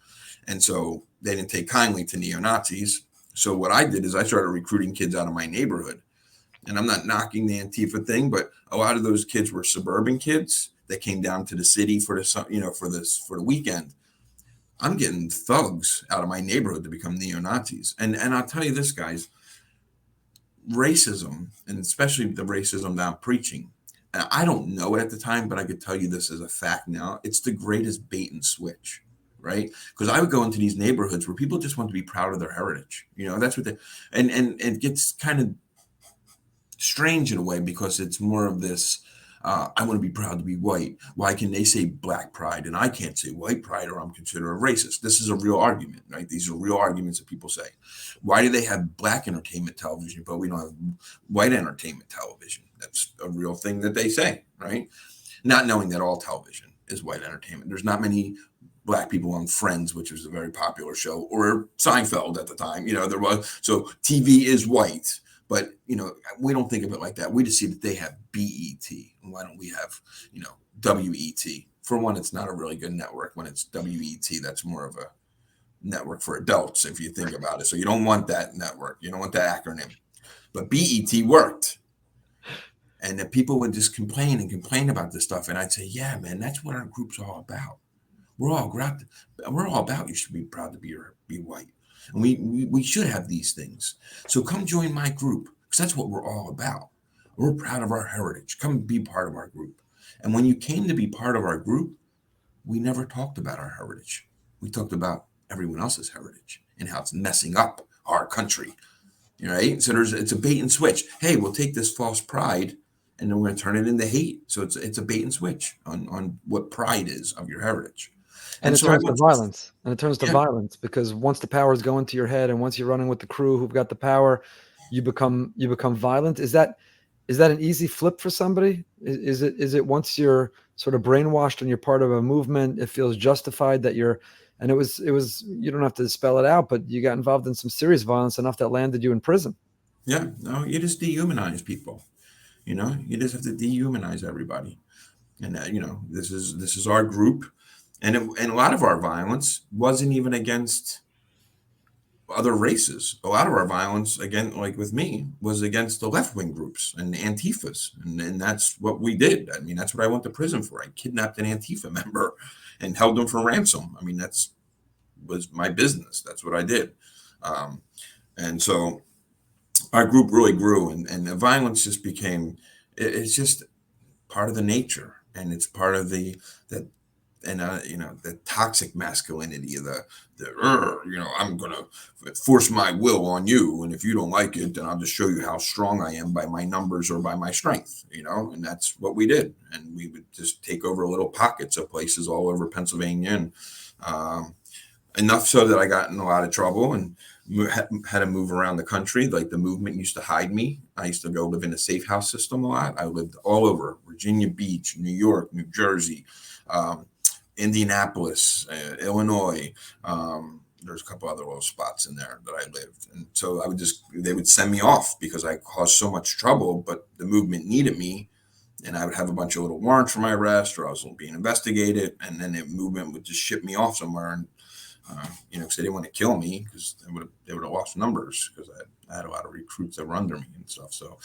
And so they didn't take kindly to neo-Nazis. So what I did is I started recruiting kids out of my neighborhood. And I'm not knocking the Antifa thing, but a lot of those kids were suburban kids that came down to the city for the weekend. I'm getting thugs out of my neighborhood to become neo-Nazis. And I'll tell you this, guys, racism, and especially the racism that I'm preaching, and I don't know it at the time, but I could tell you this as a fact now, it's the greatest bait and switch, right? Because I would go into these neighborhoods where people just want to be proud of their heritage. That's what and it gets kind of strange in a way, because it's more of this, I want to be proud to be white. Why can they say black pride and I can't say white pride, or I'm considered a racist? This is a real argument, right? These are real arguments that people say. Why do they have black entertainment television, but we don't have white entertainment television? That's a real thing that they say, right? Not knowing that all television is white entertainment. There's not many black people on Friends, which was a very popular show, or Seinfeld at the time. There was. So TV is white. But, we don't think of it like that. We just see that they have BET. And why don't we have, WET? For one, it's not a really good network. When it's WET, that's more of a network for adults, if you think about it. So you don't want that network. You don't want that acronym. But BET worked. And then people would just complain about this stuff. And I'd say, yeah, man, that's what our group's all about. We're all about you should be proud to be white. And we should have these things. So come join my group, because that's what we're all about. We're proud of our heritage. Come be part of our group. And when you came to be part of our group, we never talked about our heritage. We talked about everyone else's heritage and how it's messing up our country. Right? So it's a bait and switch. Hey, we'll take this false pride and then we're going to turn it into hate. So it's a bait and switch on what pride is of your heritage. And it turns to violence. And it turns to violence, because once the power is going to your head, and once you're running with the crew who've got the power, you become violent. Is that an easy flip for somebody? Is it once you're sort of brainwashed and you're part of a movement, it feels justified that you're, and it was you don't have to spell it out, but you got involved in some serious violence enough that landed you in prison. Yeah, no, you just dehumanize people. You just have to dehumanize everybody. And this is our group. And a lot of our violence wasn't even against other races. A lot of our violence, again, like with me, was against the left-wing groups and Antifas. And that's what we did. I mean, that's what I went to prison for. I kidnapped an Antifa member and held them for ransom. I mean, was my business. That's what I did. And so our group really grew, and the violence just became, it's just part of the nature. And it's part of the toxic masculinity of I'm going to force my will on you. And if you don't like it, then I'll just show you how strong I am by my numbers or by my strength, and that's what we did. And we would just take over little pockets of places all over Pennsylvania. And enough so that I got in a lot of trouble and had to move around the country. Like the movement used to hide me. I used to go live in a safe house system a lot. I lived all over Virginia Beach, New York, New Jersey, Indianapolis, Illinois. There's a couple other little spots in there that I lived. And so they would send me off because I caused so much trouble, but the movement needed me. And I would have a bunch of little warrants for my arrest, or I was being investigated. And then the movement would just ship me off somewhere. And, because they didn't want to kill me, because they would have lost numbers, because I had a lot of recruits that were under me and stuff. So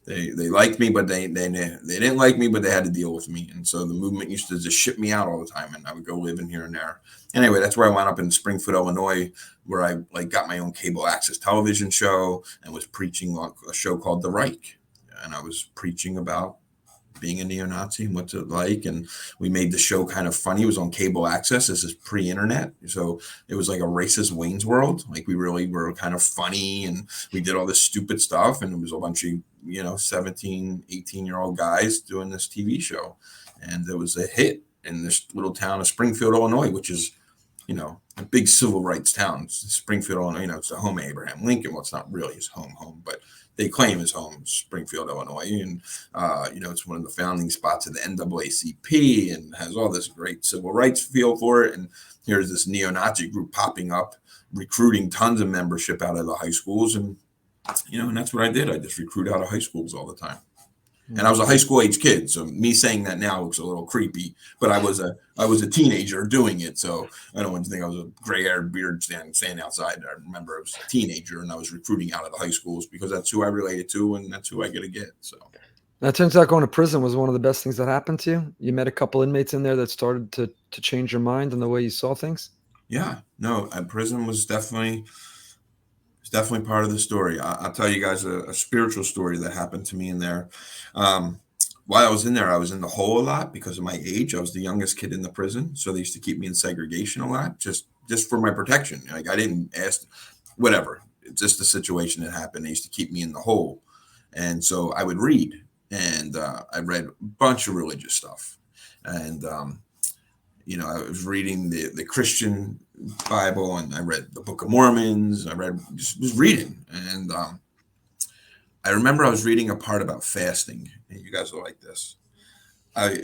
they liked me, but they didn't like me, but they had to deal with me. And so the movement used to just ship me out all the time, and I would go live in here and there. Anyway, that's where I wound up in Springfield, Illinois, where I got my own cable access television show and was preaching on a show called The Reich. And I was preaching about being a neo-Nazi and what's it like. And we made the show kind of funny. It was on cable access. This is pre-internet. So it was like a racist Wayne's World. Like we really were kind of funny, and we did all this stupid stuff. And it was a bunch of, 17, 18-year-old guys doing this TV show. And it was a hit in this little town of Springfield, Illinois, which is, a big civil rights town. Springfield, Illinois, it's the home of Abraham Lincoln. Well, it's not really his home, but they claim his home, Springfield, Illinois. And, it's one of the founding spots of the NAACP and has all this great civil rights feel for it. And here's this neo-Nazi group popping up, recruiting tons of membership out of the high schools. And, and that's what I did. I just recruit out of high schools all the time. And I was a high school age kid, so me saying that now looks a little creepy. But I was a teenager doing it, so I don't want you to think I was a gray-haired beard standing outside. I remember I was a teenager and I was recruiting out of the high schools because that's who I related to and that's who I get to get. So Now, it turns out going to prison was one of the best things that happened to you. You met a couple inmates in there that started to change your mind and the way you saw things. yeah, no, prison was definitely part of the story. I'll tell you guys a spiritual story that happened to me in there. While I was in there, I was in the hole a lot because of my age. I was the youngest kid in the prison, so they used to keep me in segregation a lot, just for my protection. Like I didn't ask, whatever. It's just the situation that happened. They used to keep me in the hole, and so I would read, and I read a bunch of religious stuff, and I was reading the Christian Bible, and I read the Book of Mormons. I was reading, and I remember I was reading a part about fasting, and you guys will like this.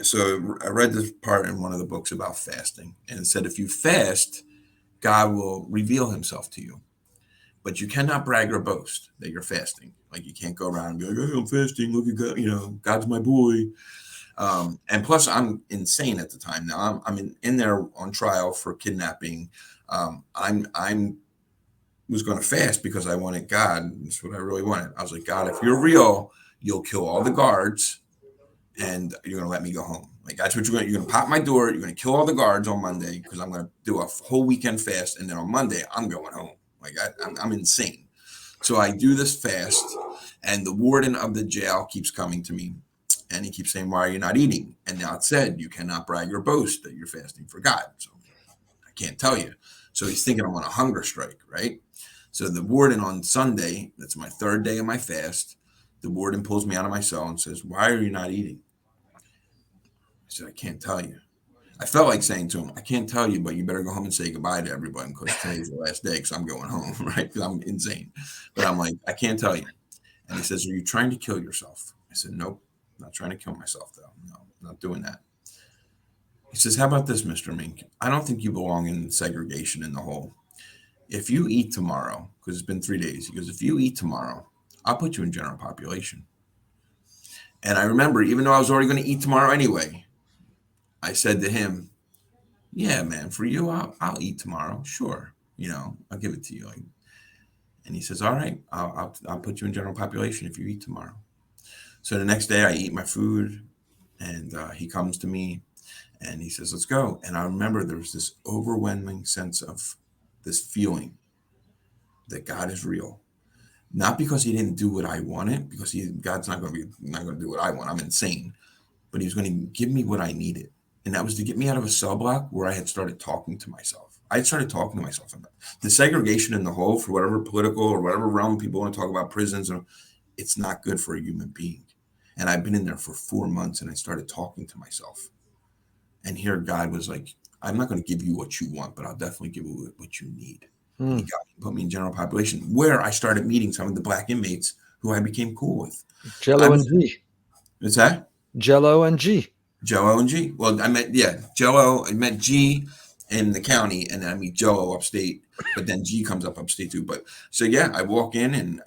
So I read this part in one of the books about fasting, and it said if you fast, God will reveal himself to you, but you cannot brag or boast that you're fasting. Like you can't go around and be like, "Hey, I'm fasting. Look at God. God's my boy." And plus, I'm insane at the time. Now I'm in there on trial for kidnapping. I'm was going to fast because I wanted God. That's what I really wanted. I was like, God, if you're real, you'll kill all the guards, and you're going to let me go home. Like that's what you're going to pop my door. You're going to kill all the guards on Monday because I'm going to do a whole weekend fast, and then on Monday I'm going home. Like I'm insane. So I do this fast, and the warden of the jail keeps coming to me. And he keeps saying, why are you not eating? And now it said, you cannot brag or boast that you're fasting for God. So I can't tell you. So he's thinking I'm on a hunger strike, right? So the warden on Sunday, that's my third day of my fast, the warden pulls me out of my cell and says, why are you not eating? I said, I can't tell you. I felt like saying to him, I can't tell you, but you better go home and say goodbye to everybody because today's the last day because I'm going home, right? Because I'm insane. But I'm like, I can't tell you. And he says, are you trying to kill yourself? I said, nope. Not trying to kill myself, though. No, not doing that. He says, how about this, Mr. Meeink? I don't think you belong in segregation in the hole. If you eat tomorrow, because it's been 3 days, he goes, if you eat tomorrow, I'll put you in general population. And I remember, even though I was already going to eat tomorrow anyway, I said to him, yeah, man, for you, I'll eat tomorrow. Sure. I'll give it to you. And he says, all right, I'll put you in general population if you eat tomorrow. So the next day I eat my food, and he comes to me and he says, let's go. And I remember there was this overwhelming sense of this feeling that God is real. Not because he didn't do what I wanted, because God's not going to do what I want. I'm insane. But he was going to give me what I needed. And that was to get me out of a cell block where I had started talking to myself. I had started talking to myself about the segregation in the hole for whatever political or whatever realm people want to talk about prisons. It's not good for a human being. And I've been in there for 4 months, and I started talking to myself. And here God was like, I'm not going to give you what you want, but I'll definitely give you what you need. And he put me in general population, where I started meeting some of the black inmates who I became cool with. Jello and G. What's that? Jello and G. Jello and G. Well, I met G in the county, and then I meet Jello upstate, but then G comes up upstate too. But so yeah, I walk in and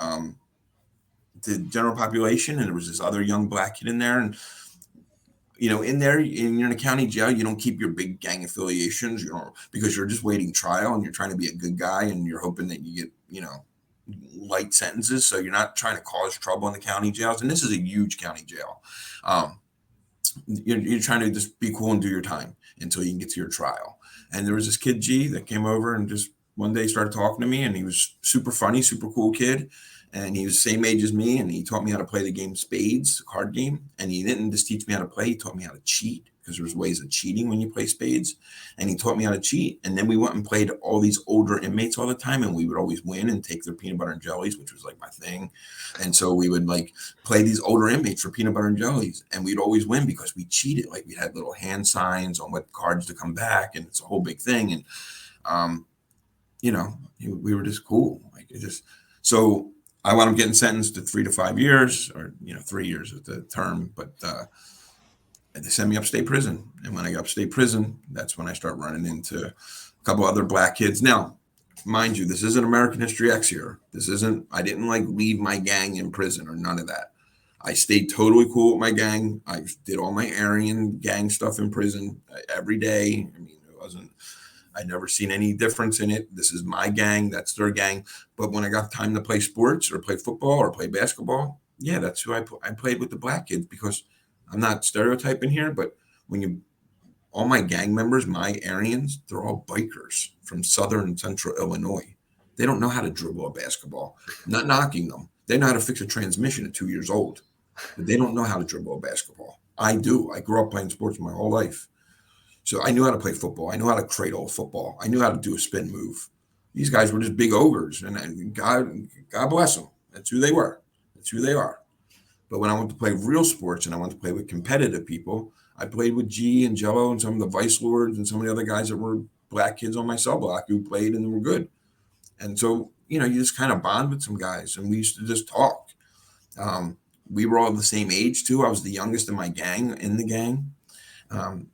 the general population, and there was this other young black kid in there, and in there, you're in a county jail, you don't keep your big gang affiliations, because you're just waiting trial and you're trying to be a good guy and you're hoping that you get light sentences, so you're not trying to cause trouble in the county jails. And this is a huge county jail. You're trying to just be cool and do your time until you can get to your trial. And there was this kid G that came over and just one day started talking to me, and he was super funny, super cool kid. And he was the same age as me, and he taught me how to play the game Spades, the card game. And he didn't just teach me how to play, he taught me how to cheat, because there's ways of cheating when you play Spades. And he taught me how to cheat. And then we went and played all these older inmates all the time, and we would always win and take their peanut butter and jellies, which was like my thing. And so we would like play these older inmates for peanut butter and jellies, and we'd always win because we cheated. Like we had little hand signs on what cards to come back, and it's a whole big thing. And we were just cool. So I wound up getting sentenced to 3 to 5 years, or 3 years at the term, but they sent me upstate prison. And when I got upstate prison, that's when I start running into a couple other black kids. Now, mind you, this isn't American History X here. I didn't leave my gang in prison or none of that. I stayed totally cool with my gang. I did all my Aryan gang stuff in prison every day. I mean, I never seen any difference in it. This is my gang. That's their gang. But when I got time to play sports or play football or play basketball, yeah, that's who I played with the black kids, because I'm not stereotyping here, but all my gang members, my Aryans, they're all bikers from Southern and Central Illinois. They don't know how to dribble a basketball. I'm not knocking them. They know how to fix a transmission at 2 years old, but they don't know how to dribble a basketball. I do. I grew up playing sports my whole life. So I knew how to play football. I knew how to cradle football. I knew how to do a spin move. These guys were just big ogres, and God bless them. That's who they were. That's who they are. But when I went to play real sports and I went to play with competitive people, I played with G and Jello and some of the Vice Lords and some of the other guys that were black kids on my cell block who played and were good. And so, you just kind of bond with some guys, and we used to just talk. We were all the same age too. I was the youngest in my gang, in the gang.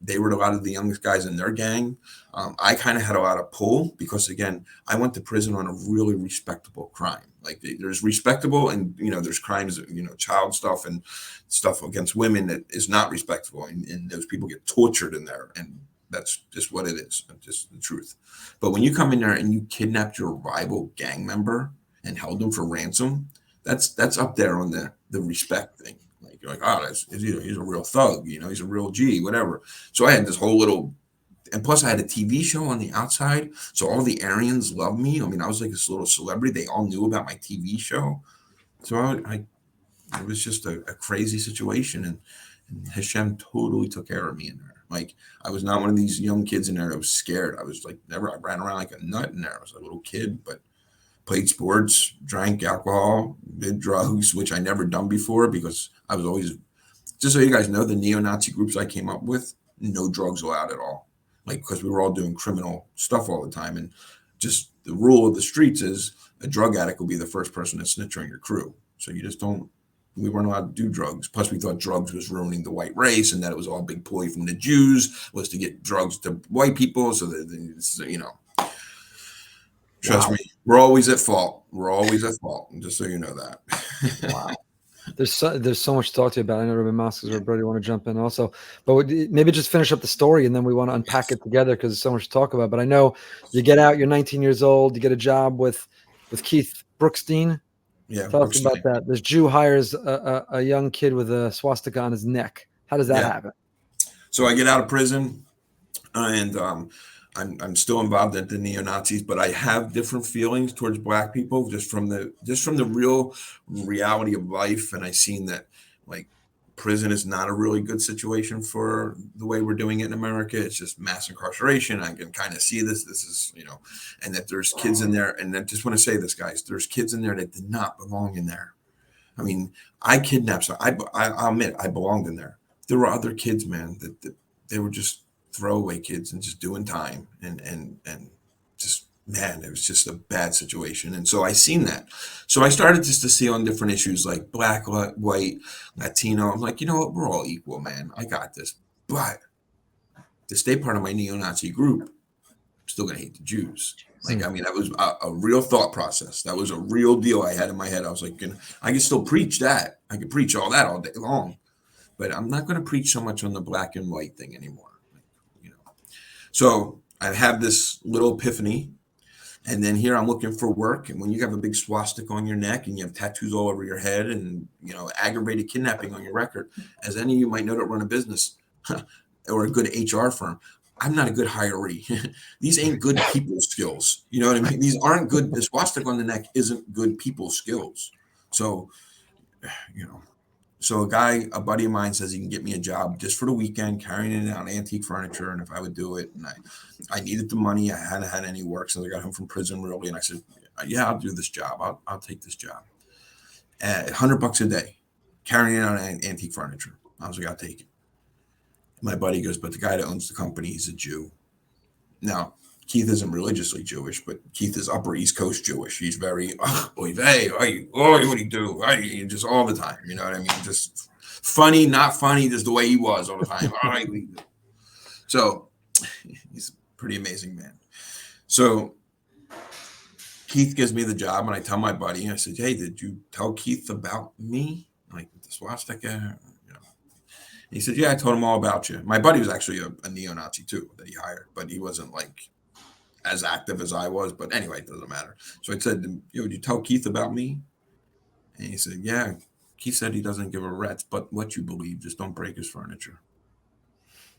They were a lot of the youngest guys in their gang. I kind of had a lot of pull because, again, I went to prison on a really respectable crime. Like, there's respectable and, there's crimes, child stuff and stuff against women that is not respectable. And those people get tortured in there. And that's just what it is. That's just the truth. But when you come in there and you kidnapped your rival gang member and held them for ransom, that's up there on the respect thing. Like, you're like, oh, he's a real thug, he's a real G, whatever. So I had this whole little, and plus I had a TV show on the outside. So all the Aryans loved me. I mean, I was like this little celebrity. They all knew about my TV show. So it was just a crazy situation. And Hashem totally took care of me in there. Like, I was not one of these young kids in there that was scared. I was like, I ran around like a nut in there. I was a little kid, but played sports, drank alcohol, did drugs, which I never done before, because I was always, just so you guys know, the neo-Nazi groups I came up with, no drugs allowed at all. Like, because we were all doing criminal stuff all the time. And just the rule of the streets is a drug addict will be the first person to snitch on your crew. So we weren't allowed to do drugs. Plus, we thought drugs was ruining the white race, and that it was all a big ploy from the Jews, was to get drugs to white people. So that, trust me, we're always at fault. We're always at fault. Just so you know that. Wow. There's so much to talk to you about. I know Ruben Moscas or Brody want to jump in also, but maybe just finish up the story and then we want to unpack it together because there's so much to talk about. But I know you get out, you're 19 years old, you get a job with Keith Brookstein. Yeah, tell us about that. This Jew hires a young kid with a swastika on his neck. How does that happen? So I get out of prison, and I'm still involved in the neo-Nazis, but I have different feelings towards black people just from the real reality of life. And I seen that, like, prison is not a really good situation for the way we're doing it in America. It's just mass incarceration. I can kind of see this. This is, and that there's kids in there. And I just want to say this, guys, there's kids in there that did not belong in there. I mean, I kidnapped, so I'll admit I belonged in there. There were other kids, man, that they were just throwaway kids and just doing time and just, man, it was just a bad situation. And so I seen that. So I started just to see on different issues like black, white, Latino. I'm like, you know what? We're all equal, man. I got this. But to stay part of my neo-Nazi group, I'm still going to hate the Jews. Like, I mean, that was a real thought process. That was a real deal I had in my head. I was like, I can still preach that. I can preach all that all day long. But I'm not going to preach so much on the black and white thing anymore. So I have this little epiphany, and then here I'm looking for work. And when you have a big swastika on your neck and you have tattoos all over your head and, aggravated kidnapping on your record, as any of you might know that run a business or a good HR firm, I'm not a good hiree. These ain't good people skills. You know what I mean? These aren't good. The swastika on the neck isn't good people skills. So, So a buddy of mine says he can get me a job just for the weekend, carrying in and out antique furniture. And if I would do it, and I needed the money, I hadn't had any work since I got home from prison early. And I said, yeah, I'll do this job. I'll take this job. $100 a day, carrying in and out antique furniture. I was like, I'll take it. My buddy goes, but the guy that owns the company, he's a Jew. Now, Keith isn't religiously Jewish, but Keith is Upper East Coast Jewish. He's very, what do you do? Just all the time. You know what I mean? Just funny, not funny, just the way he was all the time. So he's a pretty amazing man. So Keith gives me the job, and I tell my buddy, I said, hey, did you tell Keith about me? like the swastika, you know. And he said, yeah, I told him all about you. My buddy was actually a neo-Nazi too that he hired, but he wasn't like as active as I was. But anyway, it doesn't matter. So I said, yo, did you tell Keith about me? And he said, yeah. Keith said he doesn't give a rat's but what you believe. Just don't break his furniture.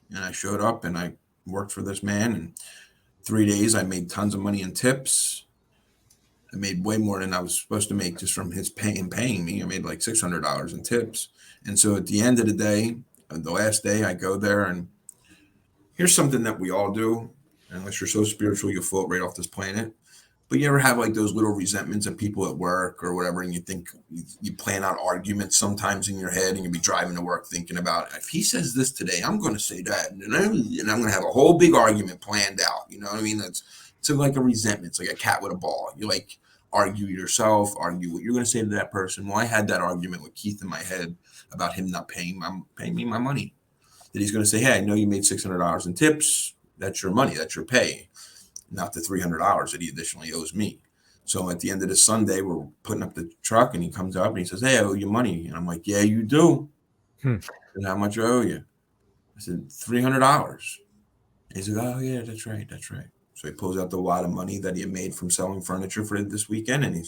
And I showed up and I worked for this man. And 3 days, I made tons of money in tips. I made way more than I was supposed to make just from his paying me. I made like $600 in tips. And so at the end of the day, the last day, I go there and here's something that we all do. Unless you're so spiritual, you'll float right off this planet. But you ever have like those little resentments of people at work or whatever, and you think you plan out arguments sometimes in your head, and you'll be driving to work thinking about, if he says this today, I'm going to say that, and I'm going to have a whole big argument planned out. You know what I mean? It's like a resentment. It's like a cat with a ball. You like argue yourself, argue what you're going to say to that person. Well, I had that argument with Keith in my head about him not paying me my money. That he's going to say, hey, I know you made $600 in tips. That's your money. That's your pay. Not the $300 that he additionally owes me. So at the end of this Sunday, we're putting up the truck and he comes up and he says, hey, I owe you money. And I'm like, yeah, you do. And how much I owe you? I said, $300. He's like, oh yeah, that's right. So he pulls out the wad of money that he had made from selling furniture for this weekend. And he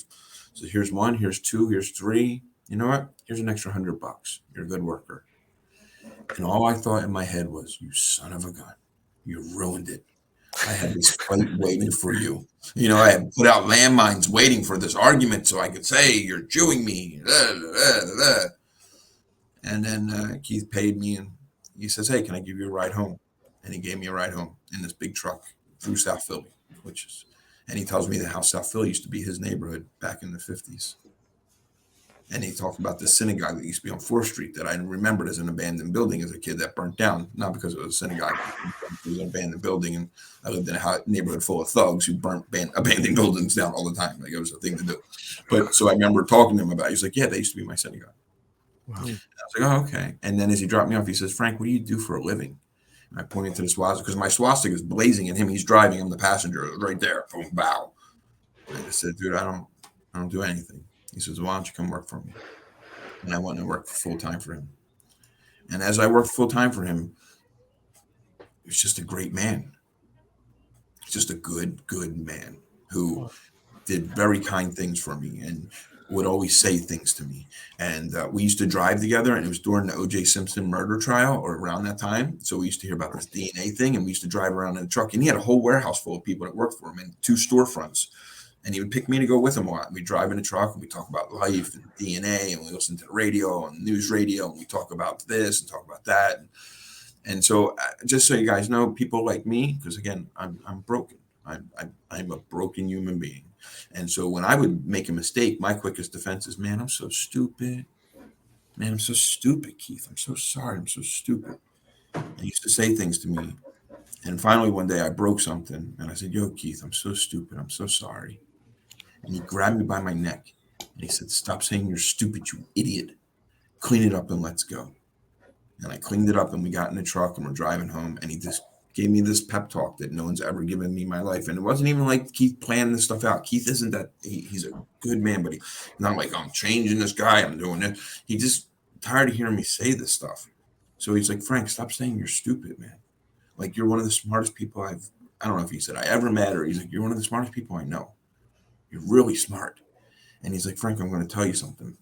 says, here's one, here's two, here's three. You know what? Here's an extra $100. You're a good worker. And all I thought in my head was, you son of a gun, you ruined it. I had this fight waiting for you. You know, I had put out landmines waiting for this argument so I could say, you're Jewing me. And then Keith paid me and he says, hey, can I give you a ride home? And he gave me a ride home in this big truck through South Philly, and he tells me that how South Philly used to be his neighborhood back in the 50s. And he talked about the synagogue that used to be on 4th Street that I remembered as an abandoned building as a kid that burnt down, not because it was a synagogue. It was an abandoned building, and I lived in a neighborhood full of thugs who burnt abandoned buildings down all the time. Like it was a thing to do. But so I remember talking to him about it. He's like, yeah, they used to be my synagogue. Wow. And I was like, oh, okay. And then as he dropped me off, he says, Frank, what do you do for a living? And I pointed to the swastika because my swastika is blazing at him. He's driving. I'm the passenger right there. Boom, bow. And I said, dude, I don't do anything. He says, why don't you come work for me? And I went and worked full time for him. And as I worked full time for him, he was just a great man. Just a good man who did very kind things for me and would always say things to me. And we used to drive together, and it was during the O.J. Simpson murder trial or around that time. So we used to hear about this DNA thing, and we used to drive around in a truck. And he had a whole warehouse full of people that worked for him and 2 storefronts. And he would pick me to go with him a lot. We drive in a truck and we talk about life and DNA, and we listen to the radio and news radio, and we talk about this and talk about that. And so just so you guys know, people like me, because again, I'm broken. I'm a broken human being. And so when I would make a mistake, my quickest defense is, man, I'm so stupid. Man, I'm so stupid, Keith. I'm so sorry. I'm so stupid. And he used to say things to me. And finally, one day I broke something and I said, yo, Keith, I'm so stupid. I'm so sorry. And he grabbed me by my neck and he said, stop saying you're stupid, you idiot. Clean it up and let's go. And I cleaned it up and we got in the truck and we're driving home. And he just gave me this pep talk that no one's ever given me in my life. And it wasn't even like Keith planned this stuff out. Keith isn't that, he's a good man, but he's not like, I'm changing this guy, I'm doing it. He just tired of hearing me say this stuff. So he's like, Frank, stop saying you're stupid, man. Like, you're one of the smartest people I don't know if he said I ever met, or he's like, you're one of the smartest people I know. You're really smart. And he's like, Frank, I'm going to tell you something.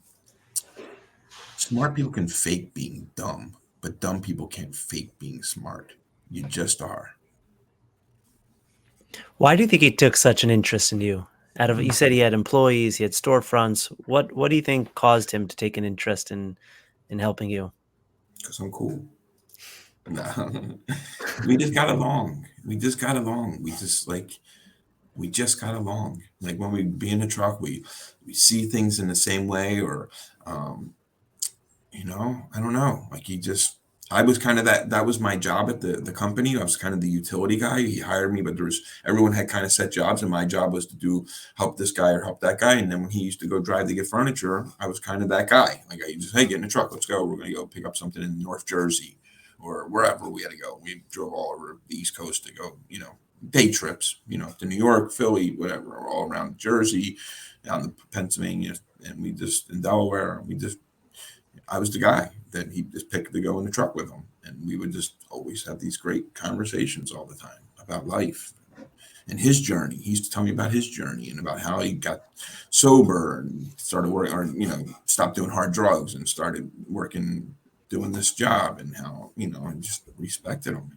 Smart people can fake being dumb, but dumb people can't fake being smart. You just are. Why do you think he took such an interest in you? You said he had employees, he had storefronts. What do you think caused him to take an interest in helping you? Because I'm cool. No. We just got along. We just got along. We just got along. Like when we be in the truck, we see things in the same way, or I don't know. Like I was kind of that was my job at the company. I was kind of the utility guy. He hired me, but everyone had kind of set jobs, and my job was to help this guy or help that guy. And then when he used to go drive to get furniture, I was kind of that guy. Like I just, hey, get in the truck, let's go. We're gonna go pick up something in North Jersey or wherever we had to go. We drove all over the East Coast to go, day trips, to New York, Philly, whatever, all around Jersey, down to Pennsylvania, and we just in Delaware, I was the guy that he just picked to go in the truck with him. And we would just always have these great conversations all the time about life and his journey. He used to tell me about his journey and about how he got sober and started working, or, stopped doing hard drugs and started working, doing this job, and how, I just respected him.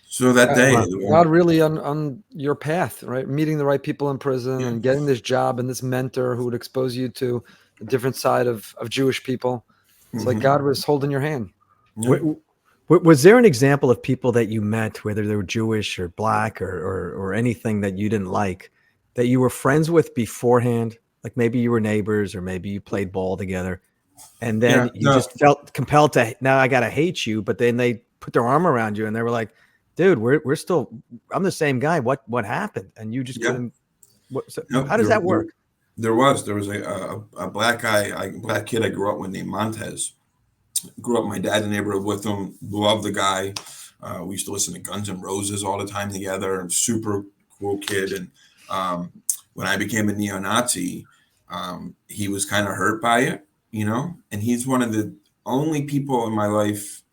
So that day, God really on your path, right? Meeting the right people in prison and getting this job and this mentor who would expose you to a different side of Jewish people. It's like God was holding your hand. Yeah. Was there an example of people that you met, whether they were Jewish or black or anything that you didn't like, that you were friends with beforehand? Like maybe you were neighbors or maybe you played ball together, and then you just felt compelled to, now I got to hate you. But then they put their arm around you and they were like, dude, we're still, I'm the same guy. What happened? And you just couldn't. How does that work? There was a black kid I grew up with named Montez. Grew up, my dad in the neighborhood with him. Loved the guy. We used to listen to Guns N' Roses all the time together. Super cool kid. And when I became a neo-Nazi, he was kind of hurt by it, And he's one of the only people in my life.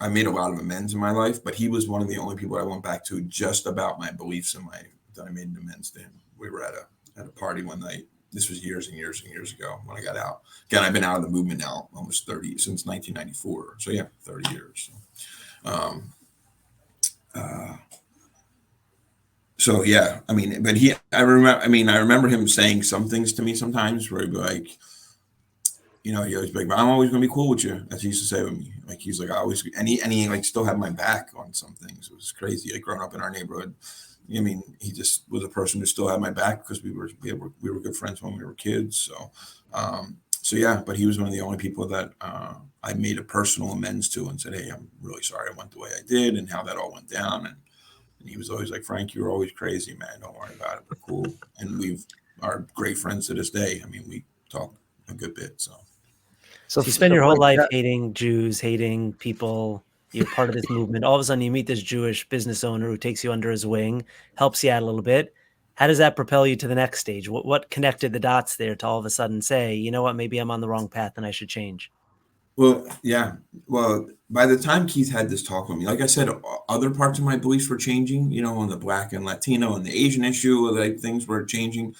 I made a lot of amends in my life, but he was one of the only people I went back to just about my beliefs that I made an amends to him. We were at a party one night. This was years and years and years ago when I got out. Again, I've been out of the movement now almost 30 since 1994. So 30 years. I remember him saying some things to me sometimes where he'd be like, he always be like, I'm always going to be cool with you, as he used to say with me. Like, he's like, I always, and he like still had my back on some things. It was crazy. Like, growing up in our neighborhood, he just was a person who still had my back because we were good friends when we were kids. So, but he was one of the only people that I made a personal amends to and said, hey, I'm really sorry I went the way I did and how that all went down. And he was always like, Frank, you were always crazy, man. Don't worry about it. We're cool. And we are great friends to this day. We talk a good bit. So you spend your whole life hating Jews, hating people. You're part of this movement. All of a sudden you meet this Jewish business owner who takes you under his wing, helps you out a little bit. How does that propel you to the next stage? What connected the dots there to all of a sudden say, you know what, maybe I'm on the wrong path and I should change? Well, yeah. Well, by the time Keith had this talk with me, like I said, other parts of my beliefs were changing, on the Black and Latino and the Asian issue, like things were changing.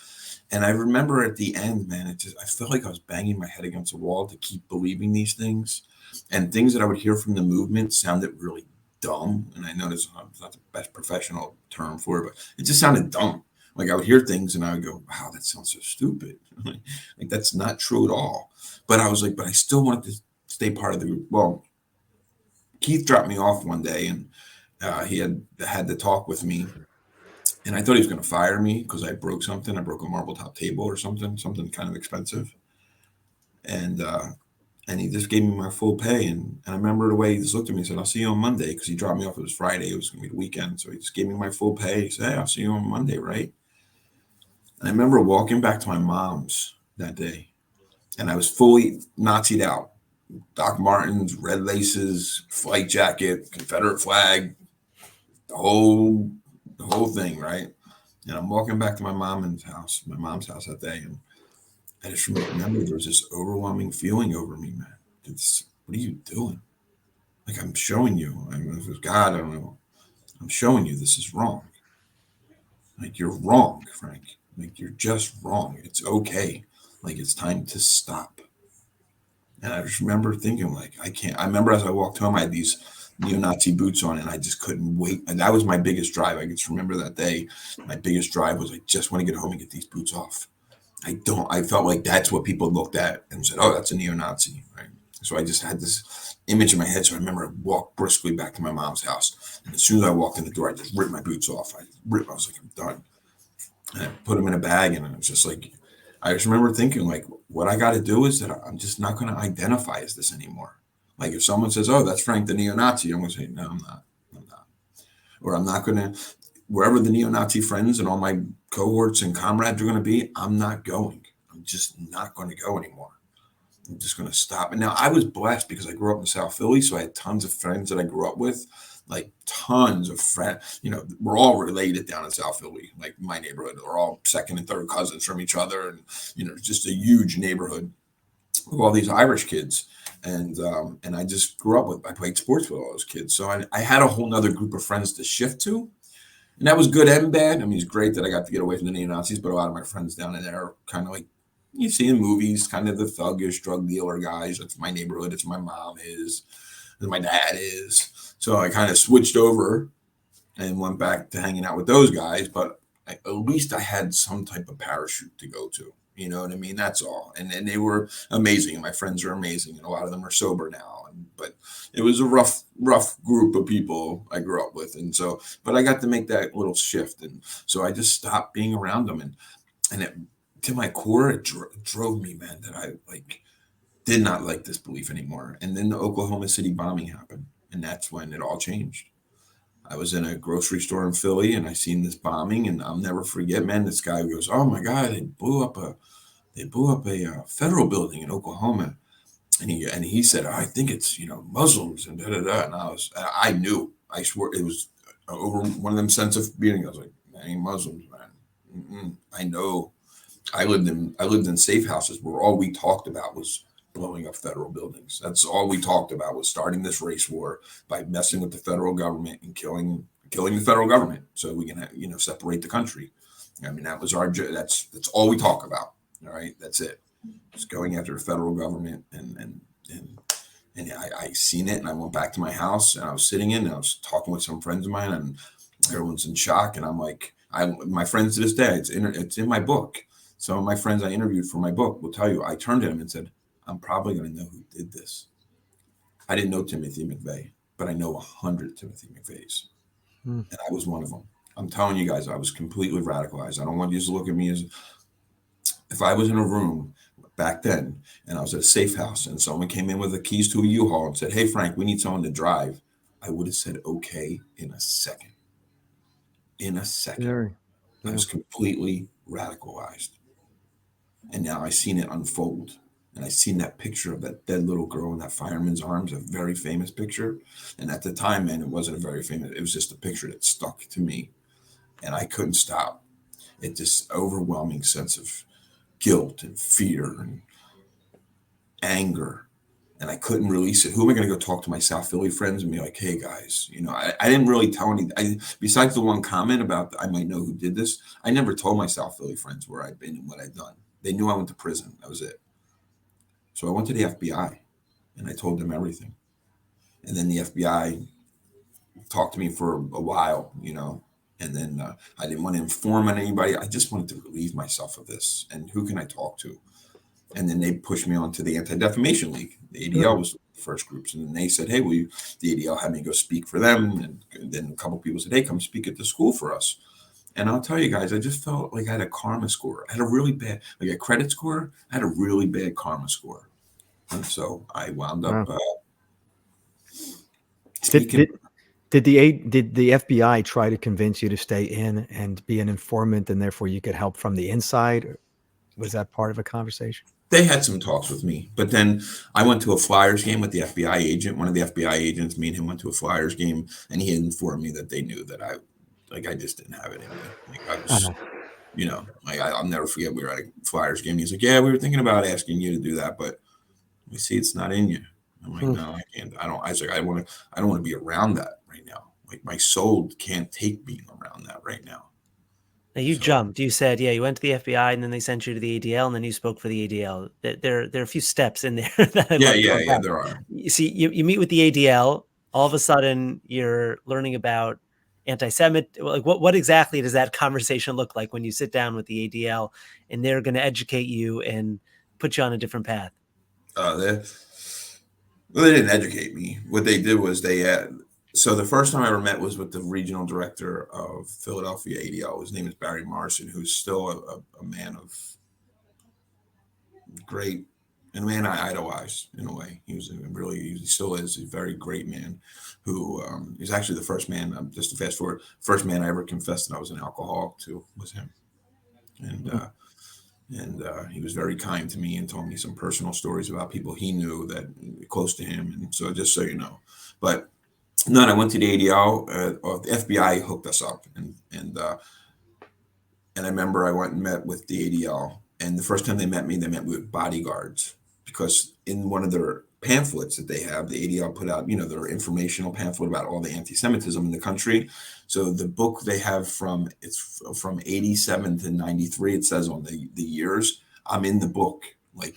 And I remember at the end, man, I felt like I was banging my head against a wall to keep believing these things. And things that I would hear from the movement sounded really dumb. And I know it's not the best professional term for it, but it just sounded dumb. Like, I would hear things and I would go, wow, that sounds so stupid. Like, that's not true at all. But I was like, but I still wanted to stay part of the group. Well, Keith dropped me off one day and he had to talk with me. And I thought he was going to fire me because I broke something. I broke a marble top table or something kind of expensive. And he just gave me my full pay. And I remember the way he just looked at me and said, I'll see you on Monday, because he dropped me off. It was Friday. It was going to be the weekend. So he just gave me my full pay. He said, hey, I'll see you on Monday, right? And I remember walking back to my mom's that day. And I was fully Nazi'd out. Doc Martens, red laces, flight jacket, Confederate flag, the whole thing, right? And I'm walking back to my mom's house that day, and I just remember there was this overwhelming feeling over me, man. What are you doing? Like, I'm showing you. I mean, if it was God, I don't know. I'm showing you this is wrong. Like, you're wrong, Frank. Like, you're just wrong. It's okay. Like, it's time to stop. And I just remember thinking, like, I remember as I walked home, I had these neo-Nazi boots on, and I just couldn't wait. And that was my biggest drive. I just remember that day. My biggest drive was, I just want to get home and get these boots off. I felt like that's what people looked at and said, oh, that's a neo-Nazi, right? So I just had this image in my head. So I remember I walked briskly back to my mom's house. And as soon as I walked in the door, I just ripped my boots off. I was like, I'm done. And I put them in a bag, and it was just like, I just remember thinking, like, what I got to do is that I'm just not going to identify as this anymore. Like, if someone says, oh, that's Frank the neo-Nazi, I'm going to say, no, I'm not. Or I'm not going to, wherever the neo-Nazi friends and all my cohorts and comrades are going to be, I'm not going. I'm just not going to go anymore. I'm just going to stop. And now I was blessed because I grew up in South Philly, so I had tons of friends that I grew up with, like tons of friends. We're all related down in South Philly, like my neighborhood. We're all second and third cousins from each other, and just a huge neighborhood. with all these Irish kids. And I just grew up with, I played sports with all those kids. So I had a whole nother group of friends to shift to. And that was good and bad. I mean, it's great that I got to get away from the neo-Nazis, but a lot of my friends down in there are kind of like you see in movies, kind of the thuggish drug dealer guys. That's my neighborhood. It's my mom is, and my dad is. So I kind of switched over and went back to hanging out with those guys. But at least I had some type of parachute to go to. You know what I mean? That's all. And they were amazing. And my friends are amazing. And a lot of them are sober now. But it was a rough group of people I grew up with. And so, but I got to make that little shift. And so I just stopped being around them. And it, to my core, it drove me, man, that I did not like this belief anymore. And then the Oklahoma City bombing happened. And that's when it all changed. I was in a grocery store in Philly and I seen this bombing, and I'll never forget, man, this guy goes, "Oh my God, they blew up a federal building in Oklahoma." And he said, "I think it's, Muslims," and da da da. And I knew, I swore it was over one of them sense of being. I was like, "That ain't Muslims, man." I know. I lived in safe houses where all we talked about was blowing up federal buildings. That's all we talked about, was starting this race war by messing with the federal government and killing the federal government so we can separate the country. I mean, that was that's all we talk about. All right, that's it. Just going after the federal government, and I seen it, and I went back to my house, and I was sitting in, and I was talking with some friends of mine, and everyone's in shock, and I'm like, my friends to this day, it's in my book. Some of my friends I interviewed for my book will tell you, I turned to them and said, "I'm probably going to know who did this." I didn't know Timothy McVeigh, but I know 100 Timothy McVeighs, and I was one of them. I'm telling you guys, I was completely radicalized. I don't want you to look at me as if I was in a room back then and I was at a safe house and someone came in with the keys to a U-Haul and said, "Hey, Frank, we need someone to drive." I would have said, "Okay," in a second. In a second. Yeah. I was completely radicalized. And now I seen it unfold. And I seen that picture of that dead little girl in that fireman's arms, a very famous picture. And at the time, man, it wasn't a very famous, it was just a picture that stuck to me. And I couldn't stop. It just overwhelming sense of guilt and fear and anger. And I couldn't release it. Who am I going to go talk to my South Philly friends and be like, "Hey guys, I didn't really tell any, besides the one comment about I might know who did this. I never told my South Philly friends where I'd been and what I'd done. They knew I went to prison. That was it. So I went to the FBI and I told them everything. And then the FBI talked to me for a while, and then I didn't want to inform on anybody. I just wanted to relieve myself of this. And who can I talk to? And then they pushed me on to the Anti-Defamation League. The ADL was the first groups. And then they said, "Hey, the ADL had me go speak for them." And then a couple of people said, "Hey, come speak at the school for us." And I'll tell you guys, I just felt like I had a karma score. I had a really bad, like a credit score. I had a really bad karma score. And so I wound up speaking. Did the FBI try to convince you to stay in and be an informant, and therefore you could help from the inside? Or was that part of a conversation? They had some talks with me, but then I went to a Flyers game with the FBI agent. One of the FBI agents, me and him went to a Flyers game, and he informed me that they knew that I just didn't have it in me. Like I was, I'll never forget. We were at a Flyers game. He's like, "Yeah, we were thinking about asking you to do that, but we see it's not in you." I'm like, "No, I can't. I don't." I was like, I don't want to be around that right now. Like my soul can't take being around that right now. Now you jumped. You said, you went to the FBI and then they sent you to the ADL and then you spoke for the ADL. There are a few steps in there that I love. Yeah, there are. You see, you meet with the ADL. All of a sudden, you're learning about anti-Semitic. Like, what exactly does that conversation look like when you sit down with the ADL and they're going to educate you and put you on a different path? They didn't educate me. What they did was so the first time I ever met was with the regional director of Philadelphia ADL. His name is Barry Morrison, who's still a man of great, and a man I idolize in a way. He still is a very great man who is actually the first man, just to fast forward, first man I ever confessed that I was an alcoholic to was him. And he was very kind to me and told me some personal stories about people he knew that close to him. And so just so you know, but no, I went to the ADL, the FBI hooked us up. And I remember I went and met with the ADL, and the first time they met me with bodyguards because in one of their pamphlets that they have, the ADL put out, their informational pamphlet about all the anti-Semitism in the country. So the book they have from 87 to 93, it says on the years, I'm in the book, like,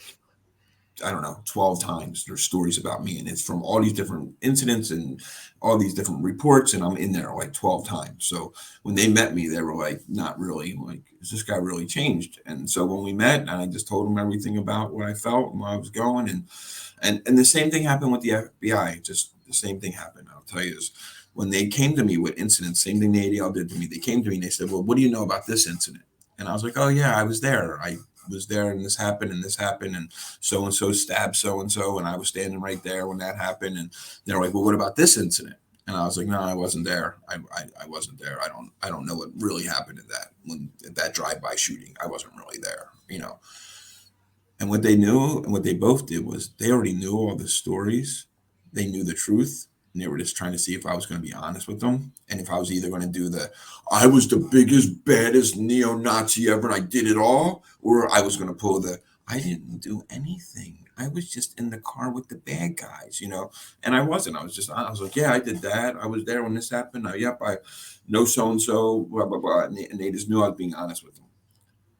I don't know, 12 times. There's stories about me, and it's from all these different incidents and all these different reports, and I'm in there like 12 times. So when they met me, they were like, not really, like, is this guy really changed? And so when we met, and I just told them everything about what I felt and where I was going, and the same thing happened with the FBI. Just the same thing happened. I'll tell you, is when they came to me with incidents, same thing the ADL did to me. They came to me and they said, well, what do you know about this incident? And I was like, oh yeah, I was there. I was there, and this happened, and so and so stabbed so and so, and I was standing right there when that happened. And they're like, well, what about this incident? And I was like, no, I wasn't there. I wasn't there. I don't know what really happened in that drive-by shooting. I wasn't really there, And what they knew and what they both did was they already knew all the stories. They knew the truth. And they were just trying to see if I was going to be honest with them. And if I was either going to do I was the biggest, baddest neo-Nazi ever and I did it all, or I was going to pull I didn't do anything. I was just in the car with the bad guys, And I wasn't. I was like, yeah, I did that. I was there when this happened. Yep, I know so-and-so, blah, blah, blah. And they just knew I was being honest with them.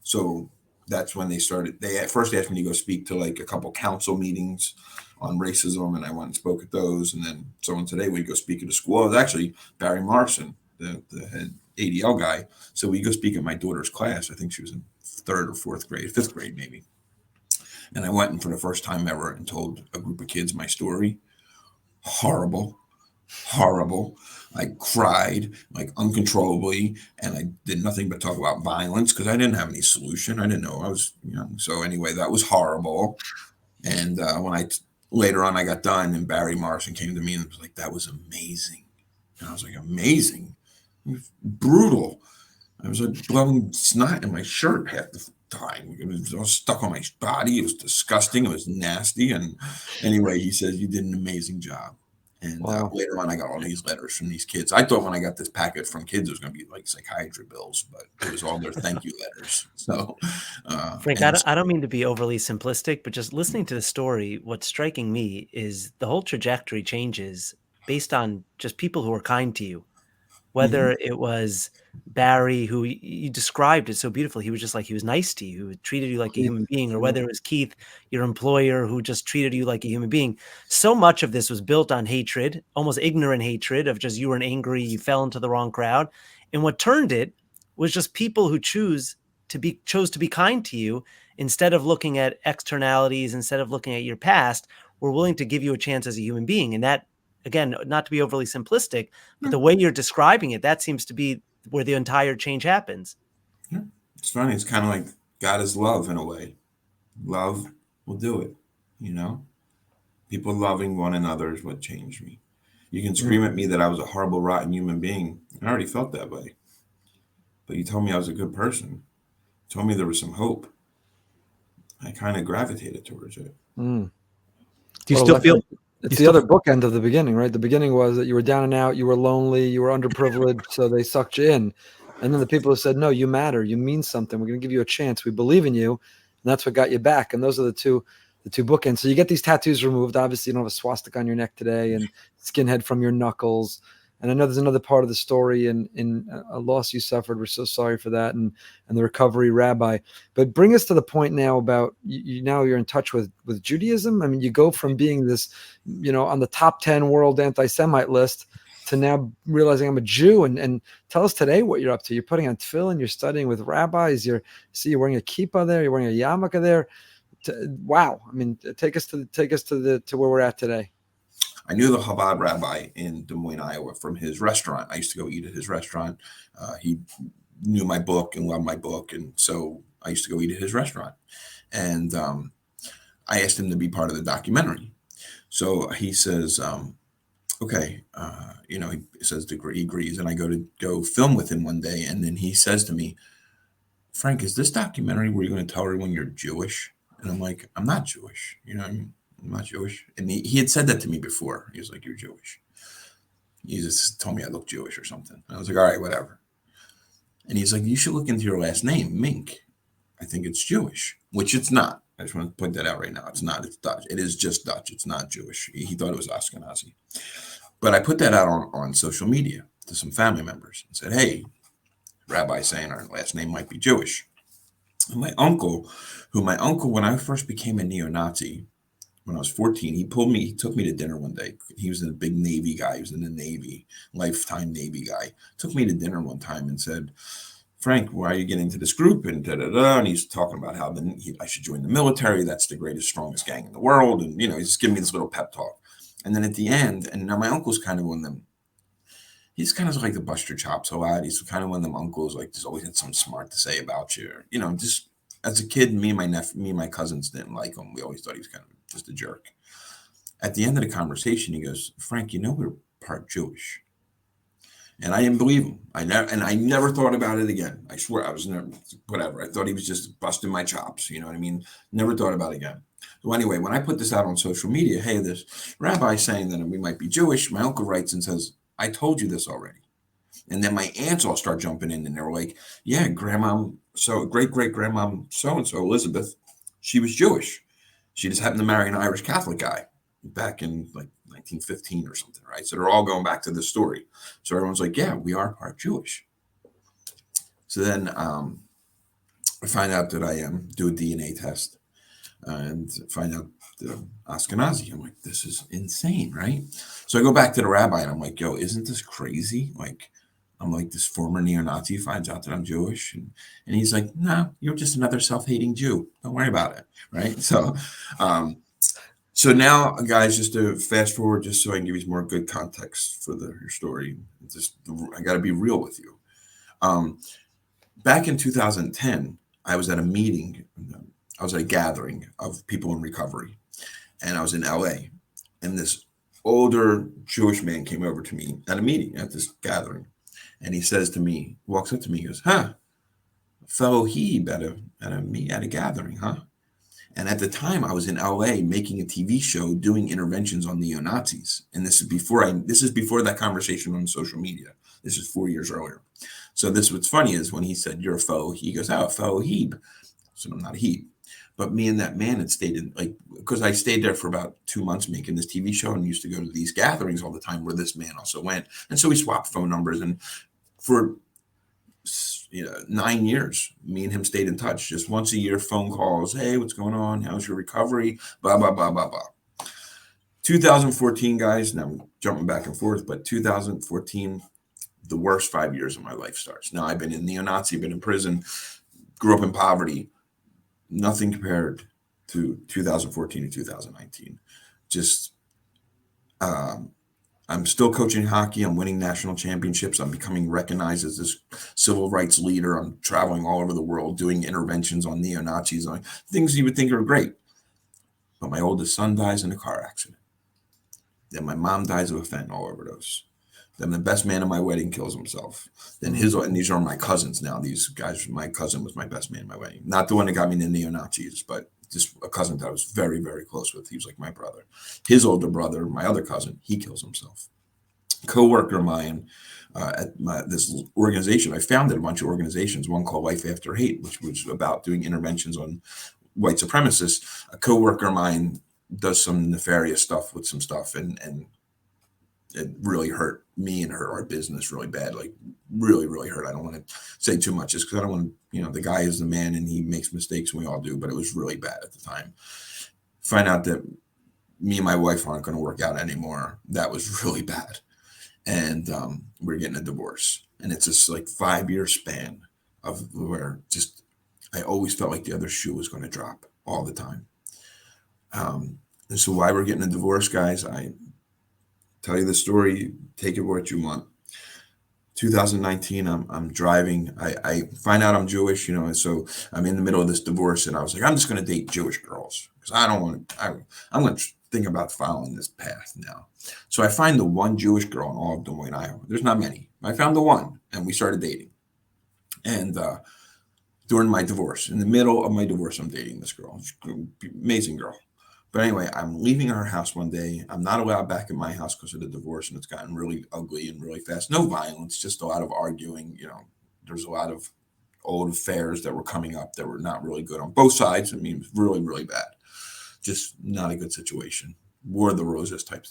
So that's when they started. They at first asked me to go speak to like a couple council meetings on racism, and I went and spoke at those. And then someone today we go speak at a school. It was actually Barry Morrison, the head ADL guy. So we go speak at my daughter's class. I think she was in 3rd or 4th grade, 5th grade maybe. And I went and for the first time ever and told a group of kids my story. Horrible. I cried like uncontrollably, and I did nothing but talk about violence because I didn't have any solution. I didn't know. I was young. So anyway, that was horrible. And when later on I got done, and Barry Morrison came to me and was like, that was amazing. And I was like, amazing? It was brutal. I was like blowing snot in my shirt half the time. It was all stuck on my body. It was disgusting. It was nasty. And anyway, he says, you did an amazing job. And Wow. Later on, I got all these letters from these kids. I thought when I got this packet from kids, it was going to be like psychiatry bills, but it was all their thank you letters. So, Frank, I don't mean to be overly simplistic, but just listening to the story, what's striking me is the whole trajectory changes based on just people who are kind to you. Whether it was Barry, who you described it so beautifully, he was nice to you, who treated you like a human being, or whether it was Keith, your employer, who just treated you like a human being. So much of this was built on hatred, almost ignorant hatred of just you were angry, you fell into the wrong crowd. And what turned it was just people who chose to be kind to you instead of looking at externalities, instead of looking at your past, were willing to give you a chance as a human being. And that, again, not to be overly simplistic, but the way you're describing it, that seems to be where the entire change happens. Yeah, it's funny. It's kind of like God is love in a way. Love will do it, People loving one another is what changed me. You can scream at me that I was a horrible, rotten human being. I already felt that way. But you told me I was a good person. You told me there was some hope. I kind of gravitated towards it. Do you still feel... It's the other bookend of the beginning, right? The beginning was that you were down and out, you were lonely, you were underprivileged, so they sucked you in. And then the people who said, no, you matter, you mean something, we're going to give you a chance, we believe in you. And that's what got you back. And those are the two bookends. So you get these tattoos removed. Obviously, you don't have a swastika on your neck today, and skinhead from your knuckles. And I know there's another part of the story in a loss you suffered. We're so sorry for that, and the recovery rabbi. But bring us to the point now about now you're in touch with Judaism. I mean, you go from being this, on the top 10 world anti-Semite list to now realizing I'm a Jew. And tell us today what you're up to. You're putting on tefillin, you're studying with rabbis. You're wearing a kippah there. You're wearing a yarmulke there. Wow. I mean, take us to where we're at today. I knew the Chabad rabbi in Des Moines, Iowa, from his restaurant. I used to go eat at his restaurant. He knew my book and loved my book, and so I used to go eat at his restaurant. And I asked him to be part of the documentary. So he says, okay, he says he agrees, and I go film with him one day, and then he says to me, Frank, is this documentary where you're going to tell everyone you're Jewish? And I'm like, I'm not Jewish, I'm not Jewish. And he had said that to me before. He was like, you're Jewish. He just told me I look Jewish or something. And I was like, all right, whatever. And he's like, you should look into your last name, Meeink. I think it's Jewish, which it's not. I just want to point that out right now. It's not. It's Dutch. It is just Dutch. It's not Jewish. He thought it was Ashkenazi. But I put that out on social media to some family members and said, hey, Rabbi saying our last name might be Jewish. And my uncle, when I first became a neo-Nazi, when I was 14, he took me to dinner one day. He was a big Navy guy. He was in the Navy, lifetime Navy guy. Took me to dinner one time and said, Frank, why are you getting into this group? And and he's talking about how I should join the military. That's the greatest, strongest gang in the world. And, he's just giving me this little pep talk. And then at the end, and now my uncle's kind of one of them, he's kind of like the bust your chops a lot. He's kind of one of them uncles, like, just always had something smart to say about you. Just as a kid, me and my cousins didn't like him. We always thought he was kind of just a jerk. At the end of the conversation, he goes, Frank, we're part Jewish. And I didn't believe him. I never thought about it again. I swear, I was never, whatever. I thought he was just busting my chops. You know what I mean? Never thought about it again. So anyway, when I put this out on social media, hey, this rabbi saying that we might be Jewish, my uncle writes and says, I told you this already. And then my aunts all start jumping in and they're like, yeah, great-great-grandmom so-and-so, Elizabeth, she was Jewish. She just happened to marry an Irish Catholic guy back in like 1915 or something, right? So they're all going back to this story. So everyone's like, yeah, we are part Jewish. So then I find out that I do a DNA test and find out the Ashkenazi. I'm like, this is insane, right? So I go back to the rabbi and I'm like, yo, isn't this crazy? Like, I'm like, this former neo-Nazi finds out that I'm Jewish. And he's like, no, you're just another self-hating Jew. Don't worry about it, right? So now, guys, just to fast forward, just so I can give you more good context for your story, I got to be real with you. Back in 2010, I was at a meeting. I was at a gathering of people in recovery, and I was in LA. And this older Jewish man came over to me at a meeting at this gathering, and he says to me, walks up to me, he goes, fellow Heb at a gathering, huh? And at the time, I was in LA making a TV show doing interventions on neo-Nazis. And this is before that conversation on social media. This is 4 years earlier. So what's funny is when he said, you're a fellow, he goes, oh, a fellow Heb. So I'm not a Heb. But me and that man had stayed because I stayed there for about 2 months making this TV show and used to go to these gatherings all the time where this man also went. And so we swapped phone numbers. And for 9 years, me and him stayed in touch, just once a year, phone calls. Hey, what's going on? How's your recovery? Blah, blah, blah, blah, blah. 2014, guys, now I'm jumping back and forth, but 2014, the worst 5 years of my life starts. Now I've been in neo-Nazi, been in prison, grew up in poverty, nothing compared to 2014 to 2019. I'm still coaching hockey. I'm winning national championships. I'm becoming recognized as this civil rights leader. I'm traveling all over the world doing interventions on neo-Nazis, on things you would think are great. But my oldest son dies in a car accident. Then my mom dies of a fentanyl overdose. Then the best man at my wedding kills himself. Then and these are my cousins now. These guys, my cousin was my best man at my wedding. Not the one that got me into neo-Nazis, but just a cousin that I was very, very close with. He was like my brother. His older brother, my other cousin, he kills himself. Co-worker of mine at this organization, I founded a bunch of organizations, one called Life After Hate, which was about doing interventions on white supremacists. A co-worker of mine does some nefarious stuff with some stuff, and it really hurt me and our business really bad, like really, really hurt. I don't want to say too much just because I don't want to, the guy is the man and he makes mistakes and we all do, but it was really bad at the time. Find out that me and my wife aren't going to work out anymore. That was really bad. And we're getting a divorce. And it's this like 5-year span of where I always felt like the other shoe was going to drop all the time. And so why we're getting a divorce, guys, I tell you the story, take it what you want. 2019, I'm driving. I find out I'm Jewish, so I'm in the middle of this divorce, and I was like, I'm just going to date Jewish girls because I don't want. I'm going to think about following this path now. So I find the one Jewish girl in all of Des Moines, Iowa. There's not many. I found the one, and we started dating. And during my divorce, in the middle of my divorce, I'm dating this girl. She's an amazing girl. But anyway, I'm leaving her house one day. I'm not allowed back at my house because of the divorce, and it's gotten really ugly and really fast. No violence, just a lot of arguing. There's a lot of old affairs that were coming up that were not really good on both sides. I mean, it was really, really bad. Just not a good situation. War of the Roses type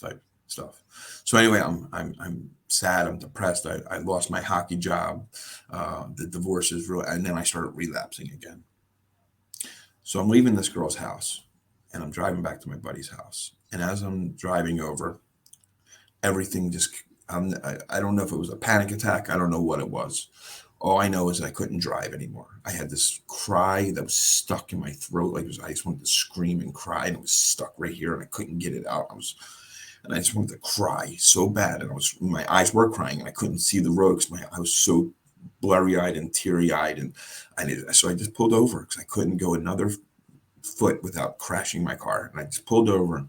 stuff. So anyway, I'm sad. I'm depressed. I lost my hockey job. The divorce is real, and then I started relapsing again. So I'm leaving this girl's house, and I'm driving back to my buddy's house. And as I'm driving over, everything just, I don't know if it was a panic attack. I don't know what it was. All I know is I couldn't drive anymore. I had this cry that was stuck in my throat. Like I just wanted to scream and cry, and it was stuck right here, and I couldn't get it out. And I just wanted to cry so bad. And my eyes were crying, and I couldn't see the road because I was so blurry-eyed and teary-eyed. And so I just pulled over because I couldn't go another foot without crashing my car. And I just pulled over,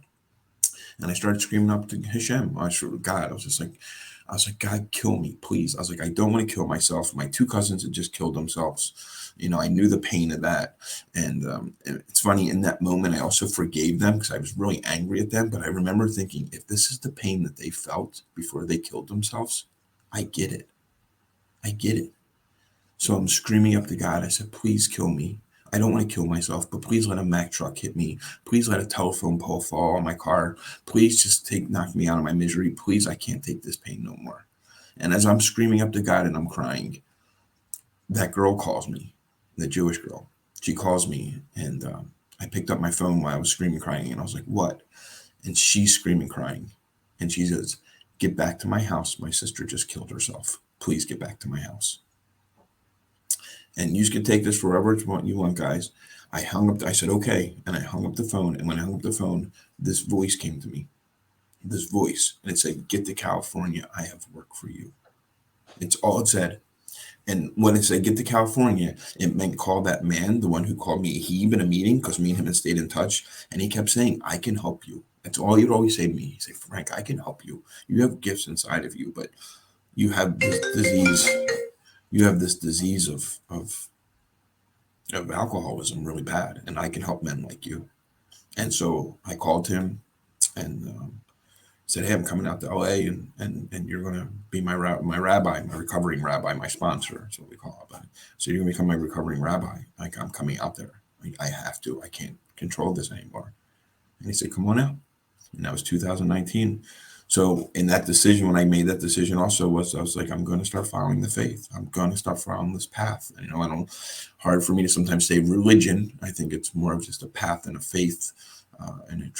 and I started screaming up to Hashem. I was like, God, kill me, please. I was like, I don't want to kill myself. My 2 cousins had just killed themselves. You know, I knew the pain of that. And it's funny, in that moment, I also forgave them because I was really angry at them. But I remember thinking, if this is the pain that they felt before they killed themselves, I get it. I get it. So I'm screaming up to God. I said, please kill me. I don't want to kill myself, but please let a Mack truck hit me. Please let a telephone pole fall on my car. Please just knock me out of my misery. Please, I can't take this pain no more. And as I'm screaming up to God and I'm crying, that girl calls me, the Jewish girl. She calls me, and I picked up my phone while I was screaming, crying, and I was like, what? And she's screaming, crying. And she says, get back to my house. My sister just killed herself. Please get back to my house. And you can take this wherever you want, guys. I hung up. I said, okay. And I hung up the phone. And when I hung up the phone, this voice came to me. This voice. And it said, get to California. I have work for you. It's all it said. And when it said, get to California, it meant call that man, the one who called me a heeb in a meeting, because me and him had stayed in touch. And he kept saying, I can help you. That's all he'd always say to me. He'd say, Frank, I can help you. You have gifts inside of you, but you have this disease. You have this disease of alcoholism really bad, and I can help men like you. And so I called him and said, hey, I'm coming out to LA, and you're going to be my rabbi, my recovering rabbi, my sponsor. That's what we call it. So you're going to become my recovering rabbi. Like, I'm coming out there. I have to. I can't control this anymore. And he said, come on out. And that was 2019. So in that decision, when I made that decision also I was like, I'm going to start following the faith. I'm going to start following this path. And, hard for me to sometimes say religion. I think it's more of just a path and a faith and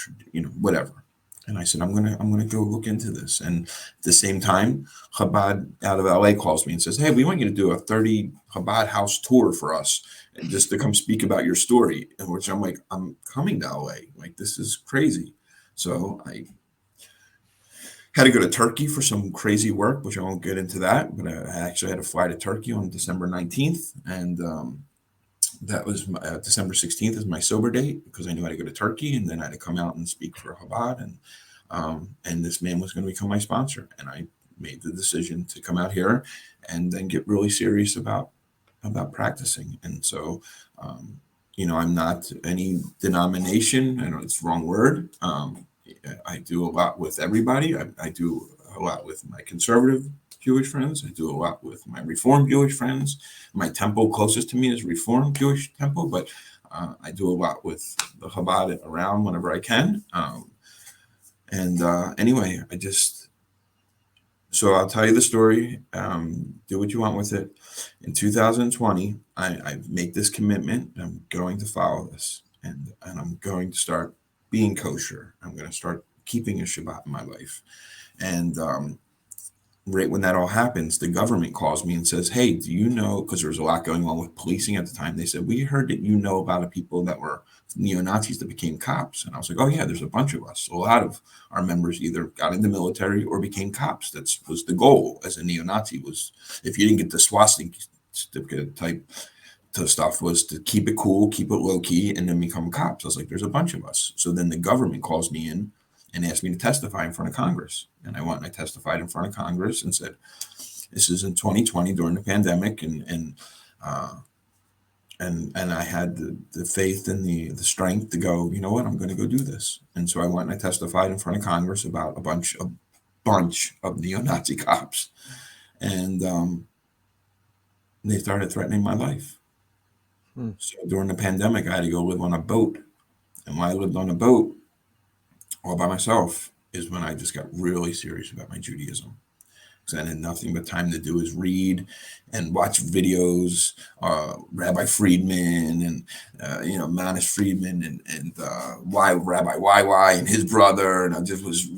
whatever. And I said, I'm going to go look into this. And at the same time, Chabad out of LA calls me and says, hey, we want you to do a 30 Chabad house tour for us and just to come speak about your story. And which I'm like, I'm coming to LA. Like, this is crazy. So I had to go to Turkey for some crazy work, which I won't get into that, but I actually had to fly to Turkey on December 19th. And that was December 16th is my sober date, because I knew I had to go to Turkey, and then I had to come out and speak for Chabad. And this man was going to become my sponsor. And I made the decision to come out here and then get really serious about practicing. And so, I'm not any denomination. I know it's the wrong word. I do a lot with everybody. I do a lot with my conservative Jewish friends. I do a lot with my Reformed Jewish friends. My temple closest to me is Reformed Jewish temple, but I do a lot with the Chabad around whenever I can. Anyway, so I'll tell you the story. Do what you want with it. In 2020, I make this commitment. I'm going to follow this, and I'm going to start being kosher. I'm going to start keeping a Shabbat in my life. And right when that all happens, the government calls me and says, hey, do you know, because there was a lot going on with policing at the time. They said, we heard that you know about the people that were neo-Nazis that became cops. And I was like, oh yeah, there's a bunch of us. A lot of our members either got in the military or became cops. That was the goal as a neo-Nazi, was if you didn't get the swastika type to stuff, was to keep it cool, keep it low key, and then become cops. I was like, there's a bunch of us. So then the government calls me in and asked me to testify in front of Congress. And I went and I testified in front of Congress and said, this is in 2020 during the pandemic. And I had the faith and the strength to go, you know what, I'm going to go do this. And so I went and I testified in front of Congress about a bunch of neo-Nazi cops. And they started threatening my life. Hmm. So during the pandemic, I had to go live on a boat. And when I lived on a boat all by myself is when I just got really serious about my Judaism. Because I had nothing but time to do is read and watch videos, Rabbi Friedman and, Manish Friedman and why Rabbi YY and his brother. And I just was,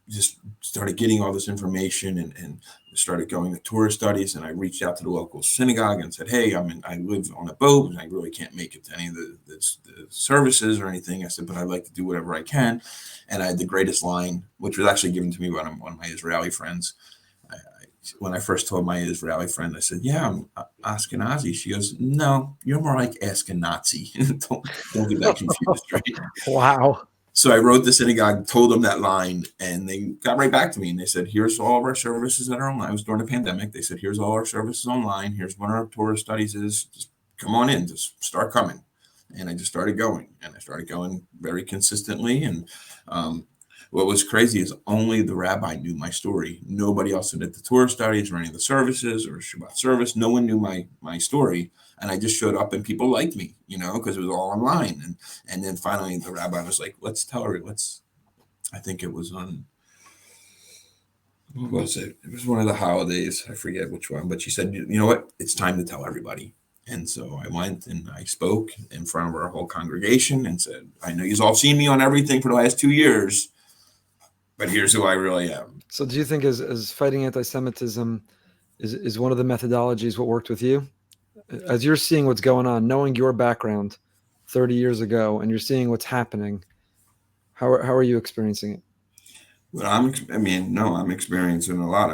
just started getting all this information and started going to tourist studies. And I reached out to the local synagogue and said, hey, I live on a boat and I really can't make it to any of the services or anything. I said, but I'd like to do whatever I can. And I had the greatest line, which was actually given to me by one of my Israeli friends. When I first told my Israeli friend, I said, yeah, I'm Ashkenazi. She goes, no, you're more like Ashkenazi. don't get that confused, right? Wow. So I wrote the synagogue, told them that line, and they got right back to me. And they said, here's all of our services that are online. It was during the pandemic. They said, here's all our services online. Here's what our Torah studies is. Just come on in. Just start coming. And I just started going. And I started going very consistently. And what was crazy is only the rabbi knew my story. Nobody else did the Torah studies or any of the services or Shabbat service. No one knew my story. And I just showed up and people liked me, because it was all online. And then finally the rabbi was like, let's tell her, I think it was on, what was it? It was one of the holidays. I forget which one, but she said, you know what? It's time to tell everybody. And so I went and I spoke in front of our whole congregation and said, I know you've all seen me on everything for the last 2 years, but here's who I really am. So do you think as fighting anti-Semitism is one of the methodologies what worked with you? As you're seeing what's going on, knowing your background 30 years ago, and you're seeing what's happening, how are you experiencing it? Well, I'm experiencing a lot.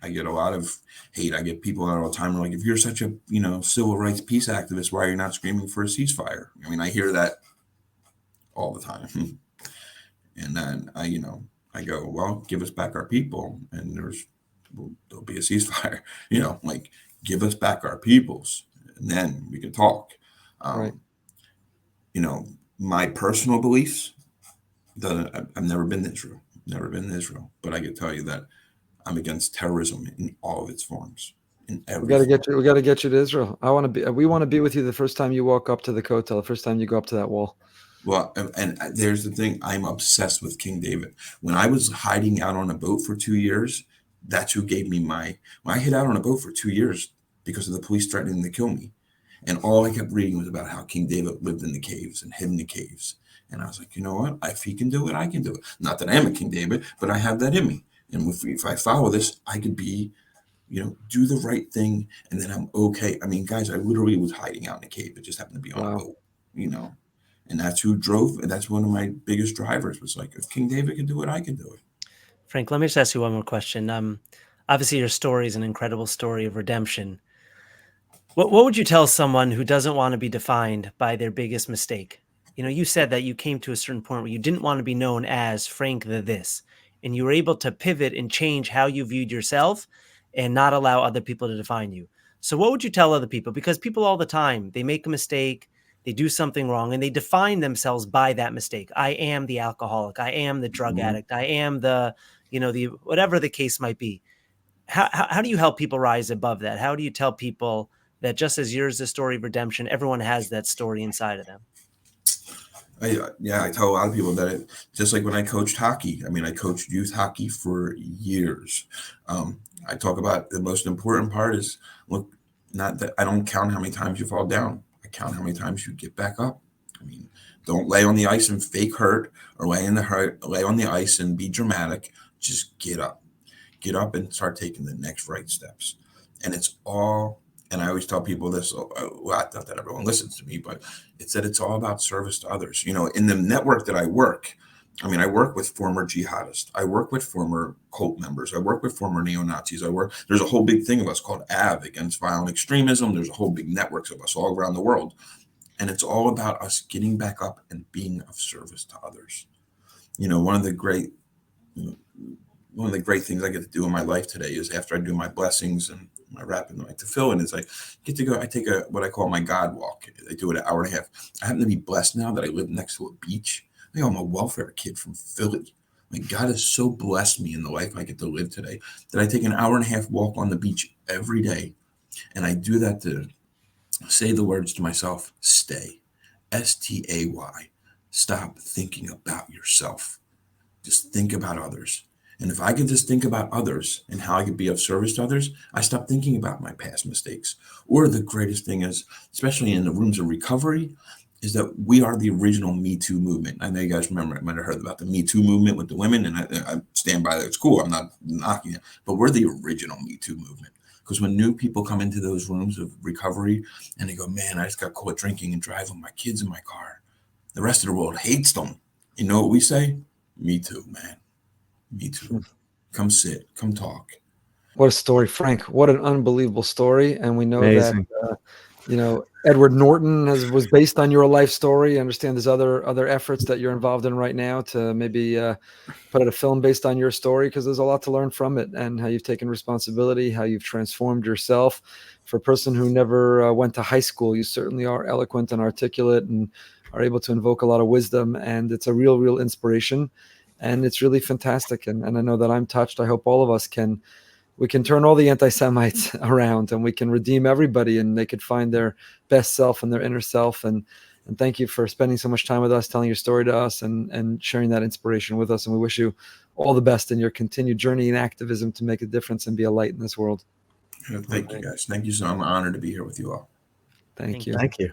I get a lot of hate. I get people all the time who are like, if you're such a, civil rights peace activist, why are you not screaming for a ceasefire? I hear that all the time. And then I go, well, give us back our people and there'll be a ceasefire, give us back our peoples and then we can talk. Right. My personal beliefs, I've never been to Israel, but I can tell you that I'm against terrorism in all of its forms. We got to get you to Israel. We want to be with you the first time you walk up to the Kotel, the first time you go up to that wall. Well, and there's the thing, I'm obsessed with King David. When I was hiding out on a boat for 2 years, that's who gave me when I hid out on a boat for 2 years because of the police threatening to kill me. And all I kept reading was about how King David lived in the caves and hid in the caves. And I was like, you know what? If he can do it, I can do it. Not that I am a King David, but I have that in me. And if I follow this, I could be, do the right thing. And then I'm okay. Guys, I literally was hiding out in a cave. It just happened to be on a boat, And that's who drove. And that's one of my biggest drivers was like, if King David can do it, I can do it. Frank, let me just ask you one more question. Obviously, your story is an incredible story of redemption. What would you tell someone who doesn't want to be defined by their biggest mistake? You said that you came to a certain point where you didn't want to be known as Frank the this, and you were able to pivot and change how you viewed yourself and not allow other people to define you. So what would you tell other people? Because people all the time, they make a mistake, they do something wrong, and they define themselves by that mistake. I am the alcoholic. I am the drug addict. I am the whatever the case might be. How do you help people rise above that? How do you tell people that just as yours is a story of redemption, everyone has that story inside of them? I tell a lot of people that just like when I coached hockey, I coached youth hockey for years. I talk about the most important part is, look, not that I don't count how many times you fall down. I count how many times you get back up. Don't lay on the ice and fake hurt or lay on the ice and be dramatic. Just get up and start taking the next right steps. And it's all, and I always tell people this, not that everyone listens to me, but it's all about service to others. In the network that I work, I work with former jihadists. I work with former cult members. I work with former neo-Nazis. There's a whole big thing of us called AV, Against Violent Extremism. There's a whole big networks of us all around the world. And it's all about us getting back up and being of service to others. One of the great things I get to do in my life today is after I do my blessings and my rap and my tefillin is I get to go, I take what I call my God walk. I do it an hour and a half. I happen to be blessed now that I live next to a beach. I'm a welfare kid from Philly. God has so blessed me in the life I get to live today that I take an hour and a half walk on the beach every day. And I do that to say the words to myself: stay, STAY. Stop thinking about yourself. Just think about others. And if I could just think about others and how I could be of service to others, I stop thinking about my past mistakes. Or the greatest thing is, especially in the rooms of recovery, is that we are the original Me Too movement. I know you guys remember, I might have heard about the Me Too movement with the women, and I stand by that. It's cool. I'm not knocking it, but we're the original Me Too movement. Because when new people come into those rooms of recovery and they go, man, I just got caught drinking and driving my kids in my car, the rest of the world hates them. You know what we say? Me too, man. Me too. Come sit, come talk. What a story, Frank. What an unbelievable story. And we know Amazing. that, Edward Norton was based on your life story. I understand there's other efforts that you're involved in right now to maybe put out a film based on your story, because there's a lot to learn from it, and how you've taken responsibility, how you've transformed yourself. For a person who never went to high school, you certainly are eloquent and articulate and are able to invoke a lot of wisdom, and it's a real inspiration, and it's really fantastic. And I know that I'm touched. I hope all of us we can turn all the anti-Semites around, and we can redeem everybody, and they could find their best self and their inner self. And thank you for spending so much time with us, telling your story to us, and sharing that inspiration with us. And we wish you all the best in your continued journey in activism to make a difference and be a light in this world. Thank you, guys. Thank you. So I'm honored to be here with you all. Thank you. Thank you.